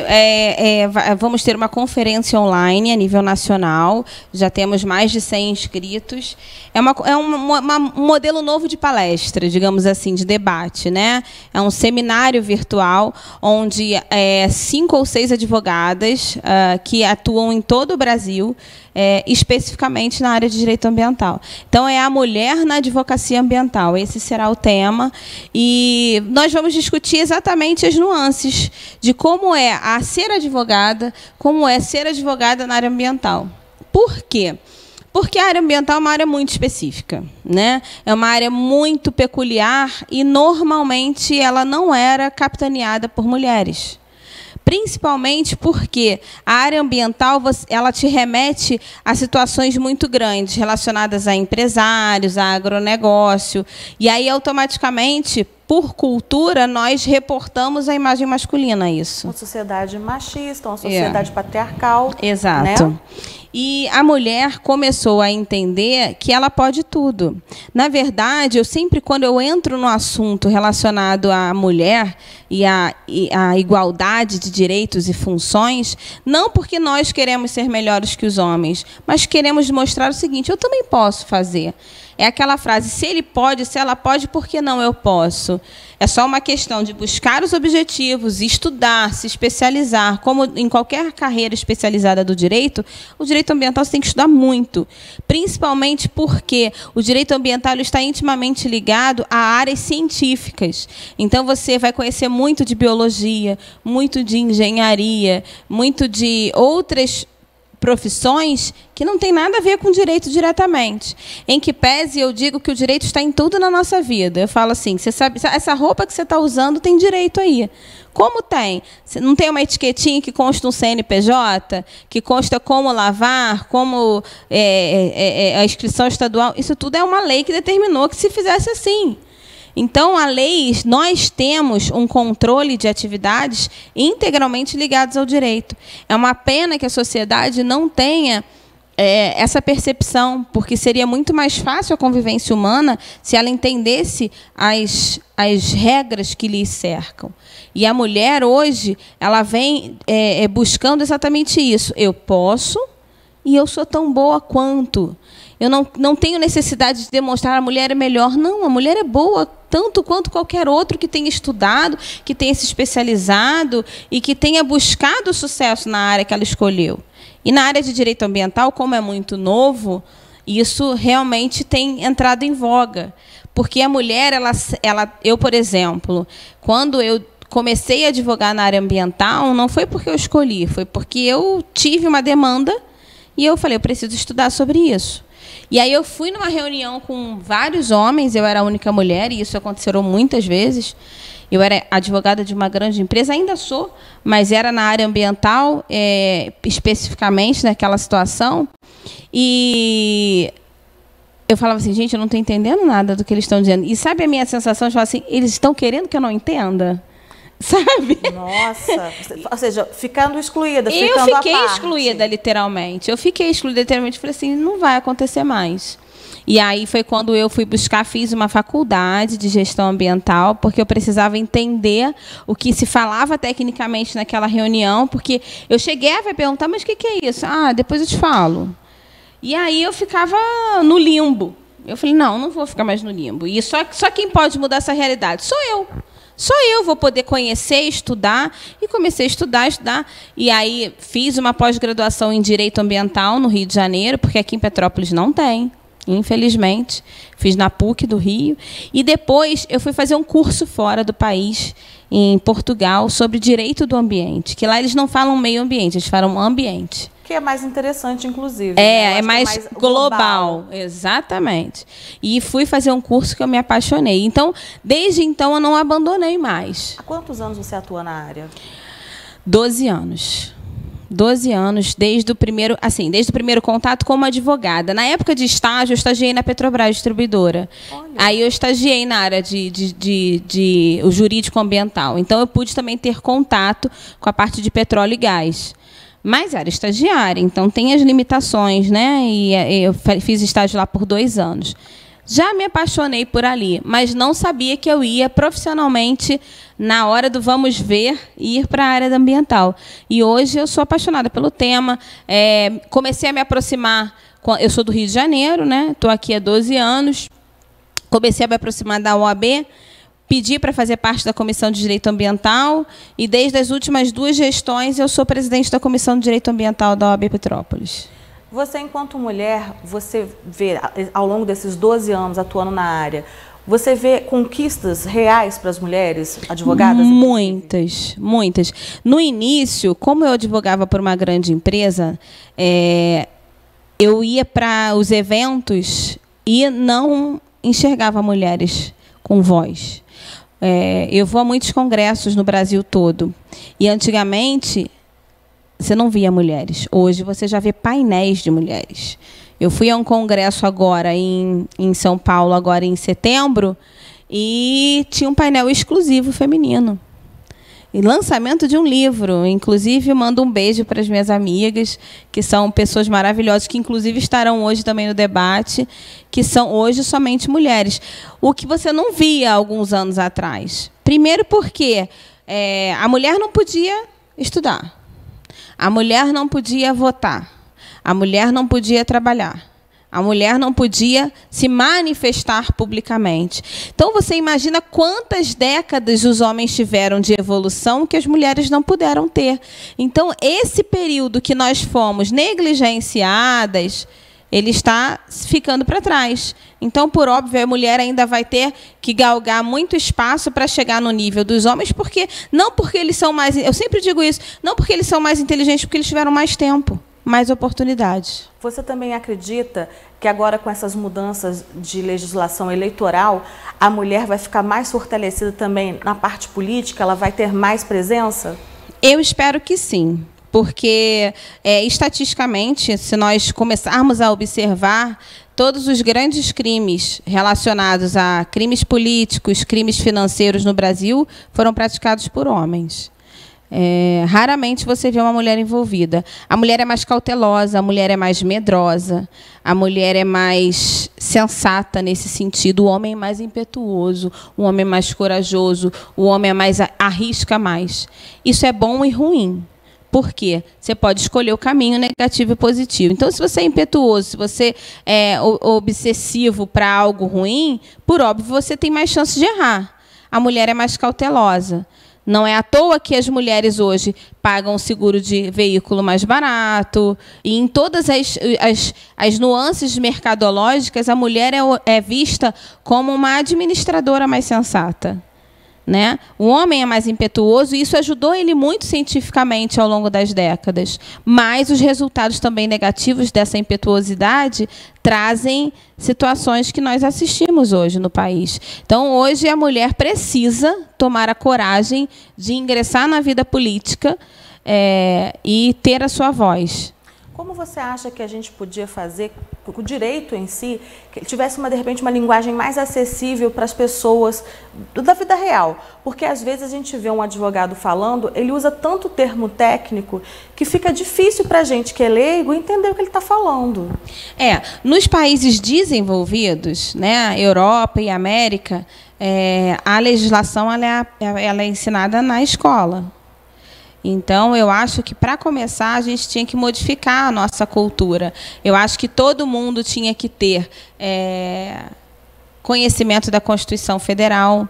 S6: vamos ter uma conferência online a nível nacional, já temos mais de 100 inscritos. É um modelo novo de palestra, digamos assim, de debate, né? É um seminário virtual onde 5 ou 6 advogadas que atuam em todo o Brasil, especificamente na área de direito ambiental. Então, é a mulher na advocacia ambiental. Esse será o tema. E nós vamos discutir exatamente as nuances de como é ser advogada, como é ser advogada na área ambiental. Por quê? Porque a área ambiental é uma área muito específica, né? É uma área muito peculiar e, normalmente, ela não era capitaneada por mulheres. Principalmente porque a área ambiental ela te remete a situações muito grandes relacionadas a empresários, a agronegócio. E aí, automaticamente, por cultura, nós reportamos a imagem masculina a isso.
S1: Uma sociedade machista, uma sociedade patriarcal.
S6: Exato.
S1: Né?
S6: E a mulher começou a entender que ela pode tudo. Na verdade, quando eu entro no assunto relacionado à mulher e à igualdade de direitos e funções, não porque nós queremos ser melhores que os homens, mas queremos mostrar o seguinte: eu também posso fazer. É aquela frase, se ele pode, se ela pode, por que não eu posso? É só uma questão de buscar os objetivos, estudar, se especializar. Como em qualquer carreira especializada do direito, o direito ambiental você tem que estudar muito. Principalmente porque o direito ambiental está intimamente ligado a áreas científicas. Então, você vai conhecer muito de biologia, muito de engenharia, muito de outras profissões que não tem nada a ver com direito diretamente. Em que pese eu digo que o direito está em tudo na nossa vida. Eu falo assim, você sabe, essa roupa que você está usando tem direito aí. Como tem? Não tem uma etiquetinha que consta um CNPJ, que consta como lavar, como a inscrição estadual? Isso tudo é uma lei que determinou que se fizesse assim. Então, a lei, nós temos um controle de atividades integralmente ligados ao direito. É uma pena que a sociedade não tenha essa percepção, porque seria muito mais fácil a convivência humana se ela entendesse as regras que lhe cercam. E a mulher, hoje, ela vem buscando exatamente isso. Eu posso e eu sou tão boa quanto. Eu não tenho necessidade de demonstrar a mulher é melhor. Não, a mulher é boa tanto quanto qualquer outro que tenha estudado, que tenha se especializado e que tenha buscado sucesso na área que ela escolheu. E na área de direito ambiental, como é muito novo, isso realmente tem entrado em voga. Porque a mulher, eu, por exemplo, quando eu comecei a advogar na área ambiental, não foi porque eu escolhi, foi porque eu tive uma demanda e eu falei, eu preciso estudar sobre isso. E aí eu fui numa reunião com vários homens, eu era a única mulher, e isso aconteceu muitas vezes. Eu era advogada de uma grande empresa, ainda sou, mas era na área ambiental, especificamente naquela situação. E eu falava assim, gente, eu não estou entendendo nada do que eles estão dizendo. E sabe a minha sensação? Eu falava assim, eles estão querendo que eu não entenda? sabe?
S1: Nossa, ou seja, ficando excluída,
S6: Eu
S1: ficando à
S6: fiquei
S1: parte.
S6: excluída, literalmente. Eu fiquei excluída, literalmente. Falei assim, não vai acontecer mais. E aí foi quando eu fui buscar, fiz uma faculdade de gestão ambiental, porque eu precisava entender o que se falava tecnicamente naquela reunião, porque eu cheguei a perguntar, mas o que é isso? Ah, depois eu te falo. E aí eu ficava no limbo. Eu falei, não vou ficar mais no limbo. E só quem pode mudar essa realidade sou eu. Só eu vou poder conhecer, estudar, e comecei a estudar. E aí fiz uma pós-graduação em Direito Ambiental no Rio de Janeiro, porque aqui em Petrópolis não tem. Infelizmente, fiz na PUC do Rio. E depois eu fui fazer um curso fora do país, em Portugal, sobre direito do ambiente. Que lá eles não falam meio ambiente, eles falam ambiente.
S1: Que é mais interessante, inclusive.
S6: É mais global. Exatamente. E fui fazer um curso que eu me apaixonei. Então, desde então, eu não abandonei mais.
S1: Há quantos anos você atua na área?
S6: 12 anos. 12 anos, desde o primeiro contato como advogada. Na época de estágio, eu estagiei na Petrobras Distribuidora. Olha. Aí eu estagiei na área de o jurídico ambiental. Então, eu pude também ter contato com a parte de petróleo e gás. Mas era estagiária, então tem as limitações, né? E eu fiz estágio lá por 2 anos. Já me apaixonei por ali, mas não sabia que eu ia profissionalmente, na hora do vamos ver, ir para a área ambiental. E hoje eu sou apaixonada pelo tema. Comecei a me aproximar, eu sou do Rio de Janeiro, né? Estou aqui há 12 anos. Comecei a me aproximar da OAB, pedi para fazer parte da Comissão de Direito Ambiental, e desde as últimas 2 gestões eu sou presidente da Comissão de Direito Ambiental da OAB Petrópolis.
S1: Você, enquanto mulher, você vê, ao longo desses 12 anos atuando na área, você vê conquistas reais para as mulheres advogadas?
S6: Muitas, muitas. No início, como eu advogava por uma grande empresa, eu ia para os eventos e não enxergava mulheres com voz. Eu vou a muitos congressos no Brasil todo. E, antigamente, você não via mulheres. Hoje, você já vê painéis de mulheres. Eu fui a um congresso agora em São Paulo, agora em setembro, e tinha um painel exclusivo feminino. E lançamento de um livro. Inclusive, mando um beijo para as minhas amigas, que são pessoas maravilhosas, que inclusive estarão hoje também no debate, que são hoje somente mulheres. O que você não via há alguns anos atrás. Primeiro porque a mulher não podia estudar. A mulher não podia votar. A mulher não podia trabalhar. A mulher não podia se manifestar publicamente. Então, você imagina quantas décadas os homens tiveram de evolução que as mulheres não puderam ter. Então, esse período que nós fomos negligenciadas, ele está ficando para trás. Então, por óbvio, a mulher ainda vai ter que galgar muito espaço para chegar no nível dos homens, não porque eles são mais... Eu sempre digo isso, não porque eles são mais inteligentes, porque eles tiveram mais tempo, mais oportunidades.
S1: Você também acredita que agora, com essas mudanças de legislação eleitoral, a mulher vai ficar mais fortalecida também na parte política? Ela vai ter mais presença?
S6: Eu espero que sim. Porque, estatisticamente, se nós começarmos a observar, todos os grandes crimes relacionados a crimes políticos, crimes financeiros no Brasil, foram praticados por homens. Raramente você vê uma mulher envolvida. A mulher é mais cautelosa, a mulher é mais medrosa, a mulher é mais sensata nesse sentido, o homem é mais impetuoso, o homem é mais corajoso, o homem arrisca mais. Isso é bom e ruim. Por quê? Você pode escolher o caminho negativo e positivo. Então, se você é impetuoso, se você é obsessivo para algo ruim, por óbvio, você tem mais chance de errar. A mulher é mais cautelosa. Não é à toa que as mulheres hoje pagam o seguro de veículo mais barato. E em todas as nuances mercadológicas, a mulher é vista como uma administradora mais sensata. Né? O homem é mais impetuoso e isso ajudou ele muito cientificamente ao longo das décadas. Mas os resultados também negativos dessa impetuosidade trazem situações que nós assistimos hoje no país. Então, hoje, a mulher precisa tomar a coragem de ingressar na vida política e ter a sua voz.
S1: Como você acha que a gente podia fazer o direito em si, que tivesse, de repente, uma linguagem mais acessível para as pessoas da vida real? Porque, às vezes, a gente vê um advogado falando, ele usa tanto termo técnico que fica difícil para a gente que é leigo entender o que ele está falando.
S6: Nos países desenvolvidos, né, Europa e América, a legislação ela é ensinada na escola. Então, eu acho que, para começar, a gente tinha que modificar a nossa cultura. Eu acho que todo mundo tinha que ter conhecimento da Constituição Federal,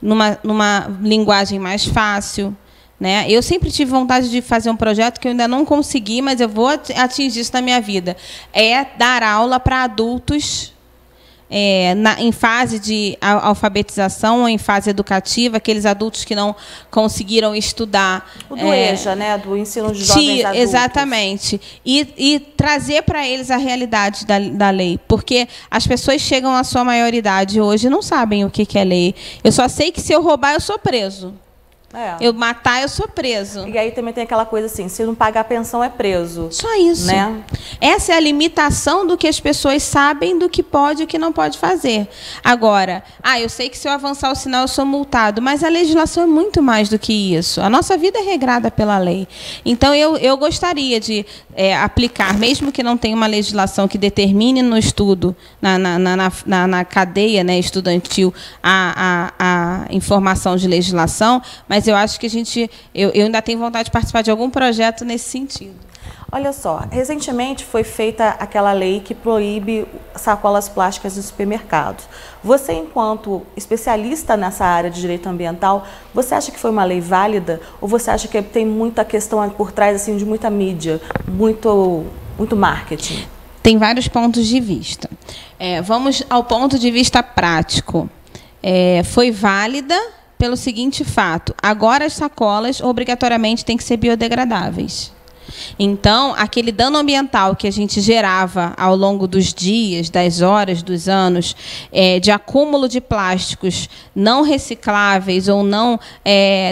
S6: numa linguagem mais fácil, né? Eu sempre tive vontade de fazer um projeto que eu ainda não consegui, mas eu vou atingir isso na minha vida. É dar aula para adultos em fase de alfabetização ou em fase educativa, aqueles adultos que não conseguiram estudar.
S1: O do EJA, né? Do ensino de jovens adultos.
S6: Exatamente. E trazer para eles a realidade da lei. Porque as pessoas chegam à sua maioridade hoje e não sabem o que é lei. Eu só sei que se eu roubar, eu sou preso. Eu matar, eu sou preso.
S1: E aí também tem aquela coisa assim, se não pagar a pensão, é preso.
S6: Só isso.
S1: Né?
S6: Essa é a limitação do que as pessoas sabem do que pode e o que não pode fazer. Agora, eu sei que se eu avançar o sinal, eu sou multado. Mas a legislação é muito mais do que isso. A nossa vida é regrada pela lei. Então, eu gostaria de aplicar, mesmo que não tenha uma legislação que determine no estudo, na cadeia, né, estudantil, a informação de legislação, mas eu acho que eu ainda tenho vontade de participar de algum projeto nesse sentido.
S1: Olha só, recentemente foi feita aquela lei que proíbe sacolas plásticas nos supermercados. Você, enquanto especialista nessa área de direito ambiental, você acha que foi uma lei válida? Ou você acha que tem muita questão por trás assim, de muita mídia, muito marketing?
S6: Tem vários pontos de vista. Vamos ao ponto de vista prático. Foi válida pelo seguinte fato: agora as sacolas obrigatoriamente têm que ser biodegradáveis. Então, aquele dano ambiental que a gente gerava ao longo dos dias, das horas, dos anos, de acúmulo de plásticos não recicláveis ou não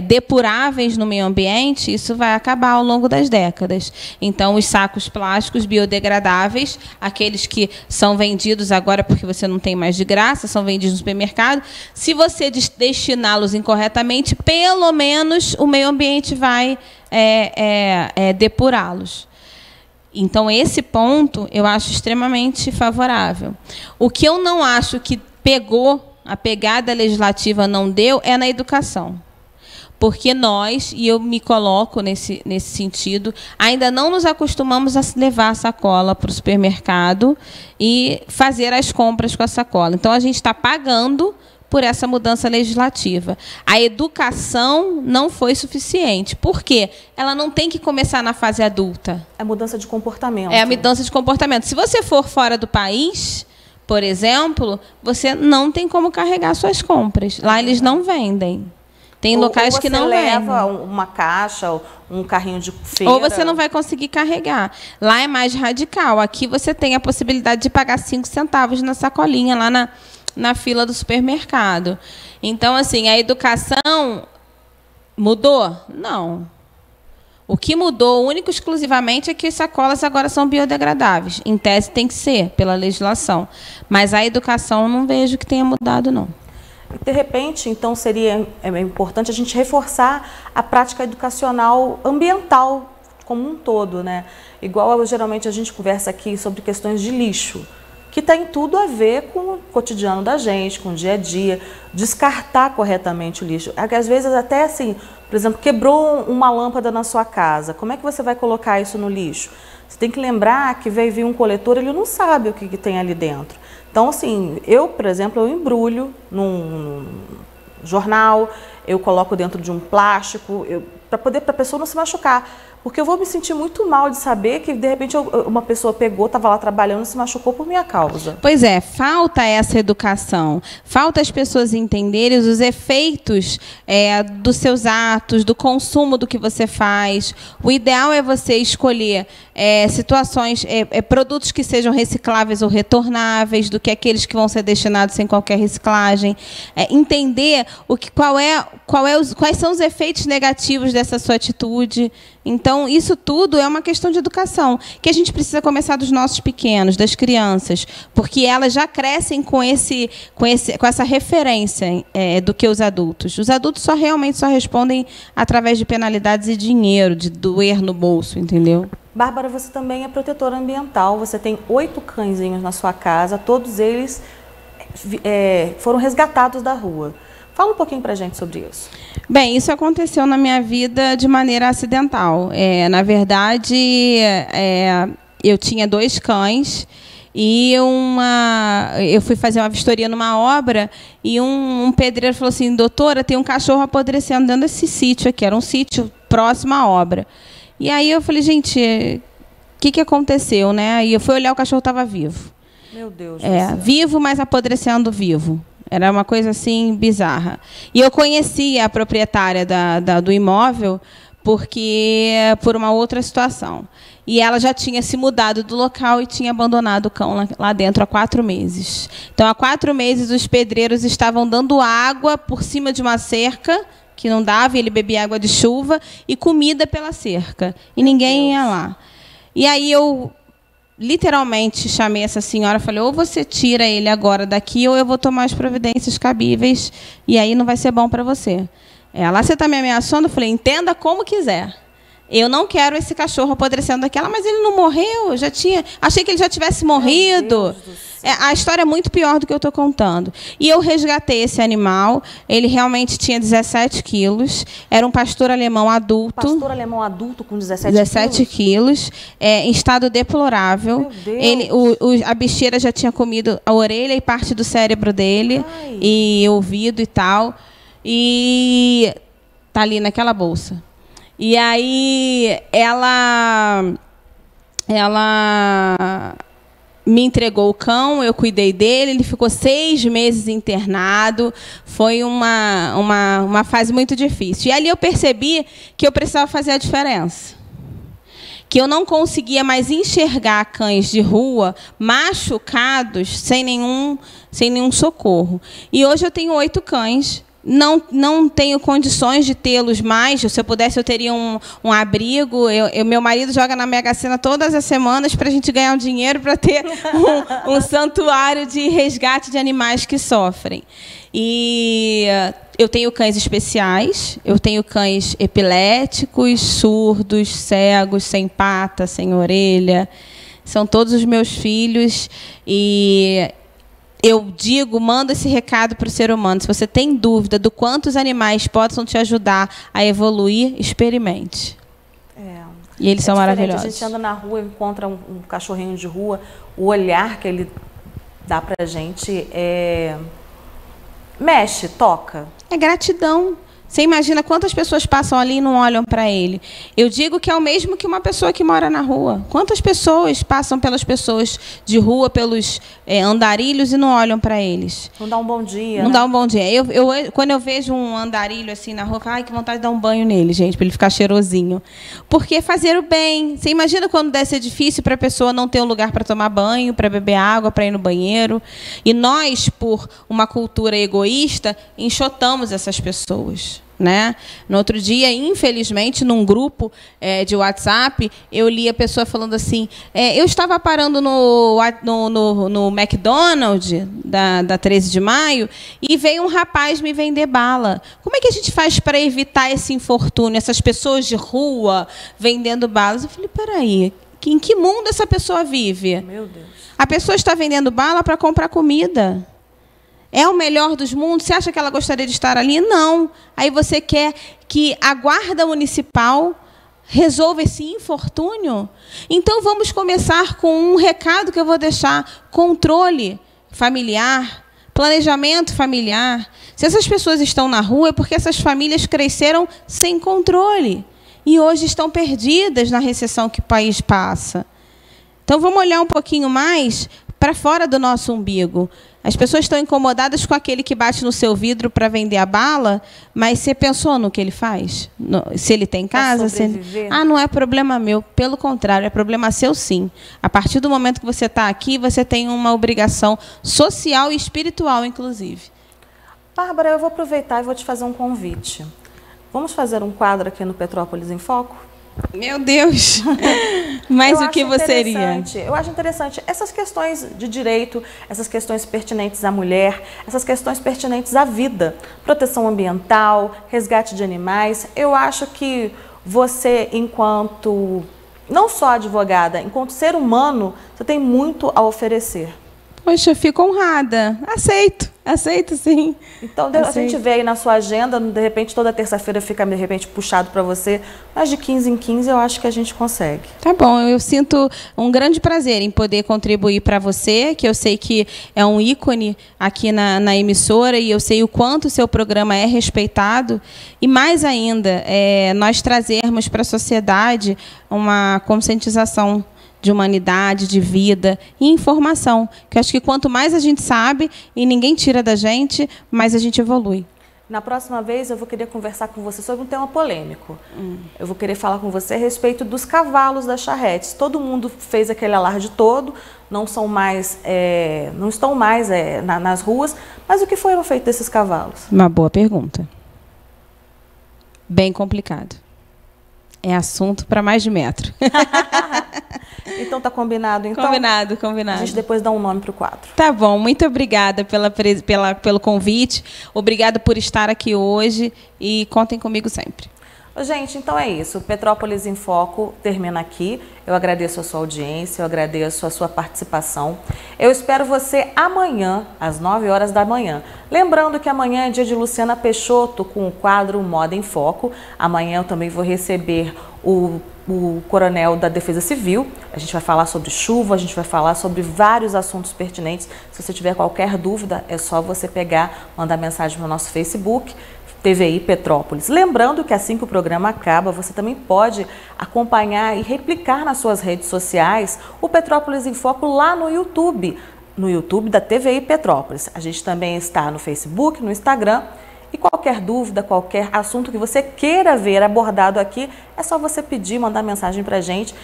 S6: depuráveis no meio ambiente, isso vai acabar ao longo das décadas. Então, os sacos plásticos biodegradáveis, aqueles que são vendidos agora porque você não tem mais de graça, são vendidos no supermercado, se você destiná-los incorretamente, pelo menos o meio ambiente vai depurá-los. Então, esse ponto eu acho extremamente favorável. O que eu não acho que a pegada legislativa não deu é na educação. Porque nós, e eu me coloco nesse sentido, ainda não nos acostumamos a levar a sacola para o supermercado e fazer as compras com a sacola. Então, a gente está pagando por essa mudança legislativa. A educação não foi suficiente. Por quê? Ela não tem que começar na fase adulta.
S1: É mudança de comportamento.
S6: É a mudança de comportamento. Se você for fora do país, por exemplo, você não tem como carregar suas compras. Lá eles não vendem. Tem locais que não vendem.
S1: Ou você leva uma caixa, ou um carrinho de feira.
S6: Ou você não vai conseguir carregar. Lá é mais radical. Aqui você tem a possibilidade de pagar 5 centavos na sacolinha, lá na fila do supermercado. Então, assim, a educação mudou? Não. O que mudou, único e exclusivamente, é que as sacolas agora são biodegradáveis. Em tese, tem que ser, pela legislação. Mas a educação, não vejo que tenha mudado, não.
S1: De repente, então, seria importante a gente reforçar a prática educacional ambiental como um todo, né? Igual, geralmente, a gente conversa aqui sobre questões de lixo, que tem tudo a ver com o cotidiano da gente, com o dia a dia, descartar corretamente o lixo. Às vezes até assim, por exemplo, quebrou uma lâmpada na sua casa, como é que você vai colocar isso no lixo? Você tem que lembrar que veio vir um coletor, ele não sabe o que tem ali dentro. Então, assim, eu, por exemplo, eu embrulho num jornal, eu coloco dentro de um plástico, para a pessoa não se machucar. Porque eu vou me sentir muito mal de saber que, de repente, uma pessoa pegou, estava lá trabalhando e se machucou por minha causa.
S6: Pois é, falta essa educação. Falta as pessoas entenderem os efeitos dos seus atos, do consumo do que você faz. O ideal é você escolher situações, produtos que sejam recicláveis ou retornáveis, do que aqueles que vão ser destinados sem qualquer reciclagem. Entender quais são os efeitos negativos dessa sua atitude. Então, isso tudo é uma questão de educação, que a gente precisa começar dos nossos pequenos, das crianças, porque elas já crescem com essa referência do que os adultos. Os adultos realmente só respondem através de penalidades e dinheiro, de doer no bolso, entendeu?
S1: Bárbara, você também é protetora ambiental, você tem 8 cãezinhos na sua casa, todos eles foram resgatados da rua. Fala um pouquinho para a gente sobre isso.
S6: Bem, isso aconteceu na minha vida de maneira acidental. Na verdade, eu tinha 2 cães e eu fui fazer uma vistoria numa obra e um pedreiro falou assim: doutora, tem um cachorro apodrecendo dentro desse sítio aqui. Era um sítio próximo à obra. E aí eu falei, gente, o que aconteceu, né? E eu fui olhar, o cachorro estava vivo.
S1: Meu Deus do céu.
S6: Vivo, mas apodrecendo vivo. Era uma coisa assim bizarra. E eu conhecia a proprietária do imóvel por uma outra situação. E ela já tinha se mudado do local e tinha abandonado o cão lá dentro há 4 meses. Então, há 4 meses, os pedreiros estavam dando água por cima de uma cerca, que não dava, e ele bebia água de chuva, e comida pela cerca. E ninguém ia lá. E aí eu literalmente chamei essa senhora e falei: ou você tira ele agora daqui, ou eu vou tomar as providências cabíveis, e aí não vai ser bom para você. Ela, você está me ameaçando? Eu falei: entenda como quiser. Eu não quero esse cachorro apodrecendo daquela, mas ele não morreu. Achei que ele já tivesse morrido. A história é muito pior do que eu estou contando. E eu resgatei esse animal. Ele realmente tinha 17 quilos. Era um pastor alemão adulto.
S1: Pastor alemão adulto com 17
S6: quilos. Em estado deplorável.
S1: Meu Deus.
S6: A bicheira já tinha comido a orelha e parte do cérebro dele.
S1: Ai.
S6: E ouvido e tal. E tá ali naquela bolsa. E aí ela me entregou o cão, eu cuidei dele, ele ficou 6 meses internado, foi uma fase muito difícil. E ali eu percebi que eu precisava fazer a diferença. Que eu não conseguia mais enxergar cães de rua machucados sem nenhum socorro. E hoje eu tenho 8 cães. Não tenho condições de tê-los mais. Se eu pudesse, eu teria um abrigo. Meu marido joga na Mega Sena todas as semanas para a gente ganhar um dinheiro para ter um santuário de resgate de animais que sofrem. E eu tenho cães especiais, eu tenho cães epiléticos, surdos, cegos, sem pata, sem orelha. São todos os meus filhos. E eu mando esse recado para o ser humano: se você tem dúvida do quanto os animais possam te ajudar a evoluir, experimente. E eles são maravilhosos.
S1: A gente anda na rua, encontra um cachorrinho de rua, o olhar que ele dá para a gente mexe, toca.
S6: É gratidão. Você imagina quantas pessoas passam ali e não olham para ele. Eu digo que é o mesmo que uma pessoa que mora na rua. Quantas pessoas passam pelas pessoas de rua, pelos andarilhos, e não olham para eles?
S1: Não dá um bom dia.
S6: Não dá um bom dia. Quando eu vejo um andarilho assim na rua, eu falo: ai, que vontade de dar um banho nele, gente, para ele ficar cheirosinho. Porque fazer o bem. Você imagina quando deve ser difícil para a pessoa não ter um lugar para tomar banho, para beber água, para ir no banheiro. E nós, por uma cultura egoísta, enxotamos essas pessoas. Né? No outro dia, infelizmente, num grupo de WhatsApp, eu li a pessoa falando assim: eu estava parando no McDonald's da 13 de maio e veio um rapaz me vender bala. Como é que a gente faz para evitar esse infortúnio, essas pessoas de rua vendendo balas? Eu falei: peraí, em que mundo essa pessoa vive?
S1: Meu Deus.
S6: A pessoa está vendendo bala para comprar comida. É o melhor dos mundos? Você acha que ela gostaria de estar ali? Não. Aí você quer que a guarda municipal resolva esse infortúnio? Então, vamos começar com um recado que eu vou deixar: controle familiar, planejamento familiar. Se essas pessoas estão na rua, é porque essas famílias cresceram sem controle e hoje estão perdidas na recessão que o país passa. Então, vamos olhar um pouquinho mais para fora do nosso umbigo. As pessoas estão incomodadas com aquele que bate no seu vidro para vender a bala, mas você pensou no que ele faz? Se ele tem casa? Não é problema meu. Pelo contrário, é problema seu, sim. A partir do momento que você está aqui, você tem uma obrigação social e espiritual, inclusive.
S1: Bárbara, eu vou aproveitar e vou te fazer um convite. Vamos fazer um quadro aqui no Petrópolis em Foco?
S6: Meu Deus! Mas o que você iria?
S1: Eu acho interessante essas questões de direito, essas questões pertinentes à mulher, essas questões pertinentes à vida, proteção ambiental, resgate de animais. Eu acho que você, enquanto, não só advogada, enquanto ser humano, você tem muito a oferecer.
S6: Poxa, eu fico honrada. Aceito sim.
S1: Então, a gente vê aí na sua agenda, de repente toda terça-feira fica de repente puxado para você, mas de 15 em 15 eu acho que a gente consegue.
S6: Tá bom, eu sinto um grande prazer em poder contribuir para você, que eu sei que é um ícone aqui na emissora e eu sei o quanto o seu programa é respeitado e mais ainda, nós trazermos para a sociedade uma conscientização de humanidade, de vida e informação. Que eu acho que quanto mais a gente sabe e ninguém tira da gente, mais a gente evolui.
S1: Na próxima vez eu vou querer conversar com você sobre um tema polêmico. Eu vou querer falar com você a respeito dos cavalos das charretes. Todo mundo fez aquele alarde todo, não estão mais nas ruas, mas o que foi feito desses cavalos?
S6: Uma boa pergunta. Bem complicado. É assunto para mais de metro.
S1: Então tá combinado, então?
S6: Combinado.
S1: A gente depois dá um nome para o quadro.
S6: Tá bom, muito obrigada pelo convite. Obrigada por estar aqui hoje e contem comigo sempre.
S1: Gente, então é isso. Petrópolis em Foco termina aqui. Eu agradeço a sua audiência, eu agradeço a sua participação. Eu espero você amanhã, às 9 horas da manhã. Lembrando que amanhã é dia de Luciana Peixoto com o quadro Moda em Foco. Amanhã eu também vou receber o coronel da Defesa Civil. A gente vai falar sobre chuva, a gente vai falar sobre vários assuntos pertinentes. Se você tiver qualquer dúvida, é só você mandar mensagem no nosso Facebook, TVI Petrópolis. Lembrando que assim que o programa acaba, você também pode acompanhar e replicar nas suas redes sociais o Petrópolis em Foco lá no YouTube da TVI Petrópolis. A gente também está no Facebook, no Instagram. E qualquer dúvida, qualquer assunto que você queira ver abordado aqui, é só você pedir, mandar mensagem para a gente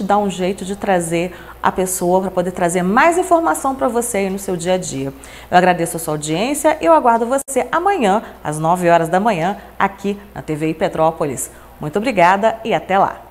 S1: dá um jeito de trazer a pessoa para poder trazer mais informação para você aí no seu dia a dia. Eu agradeço a sua audiência e eu aguardo você amanhã, às 9 horas da manhã, aqui na TVI Petrópolis. Muito obrigada e até lá!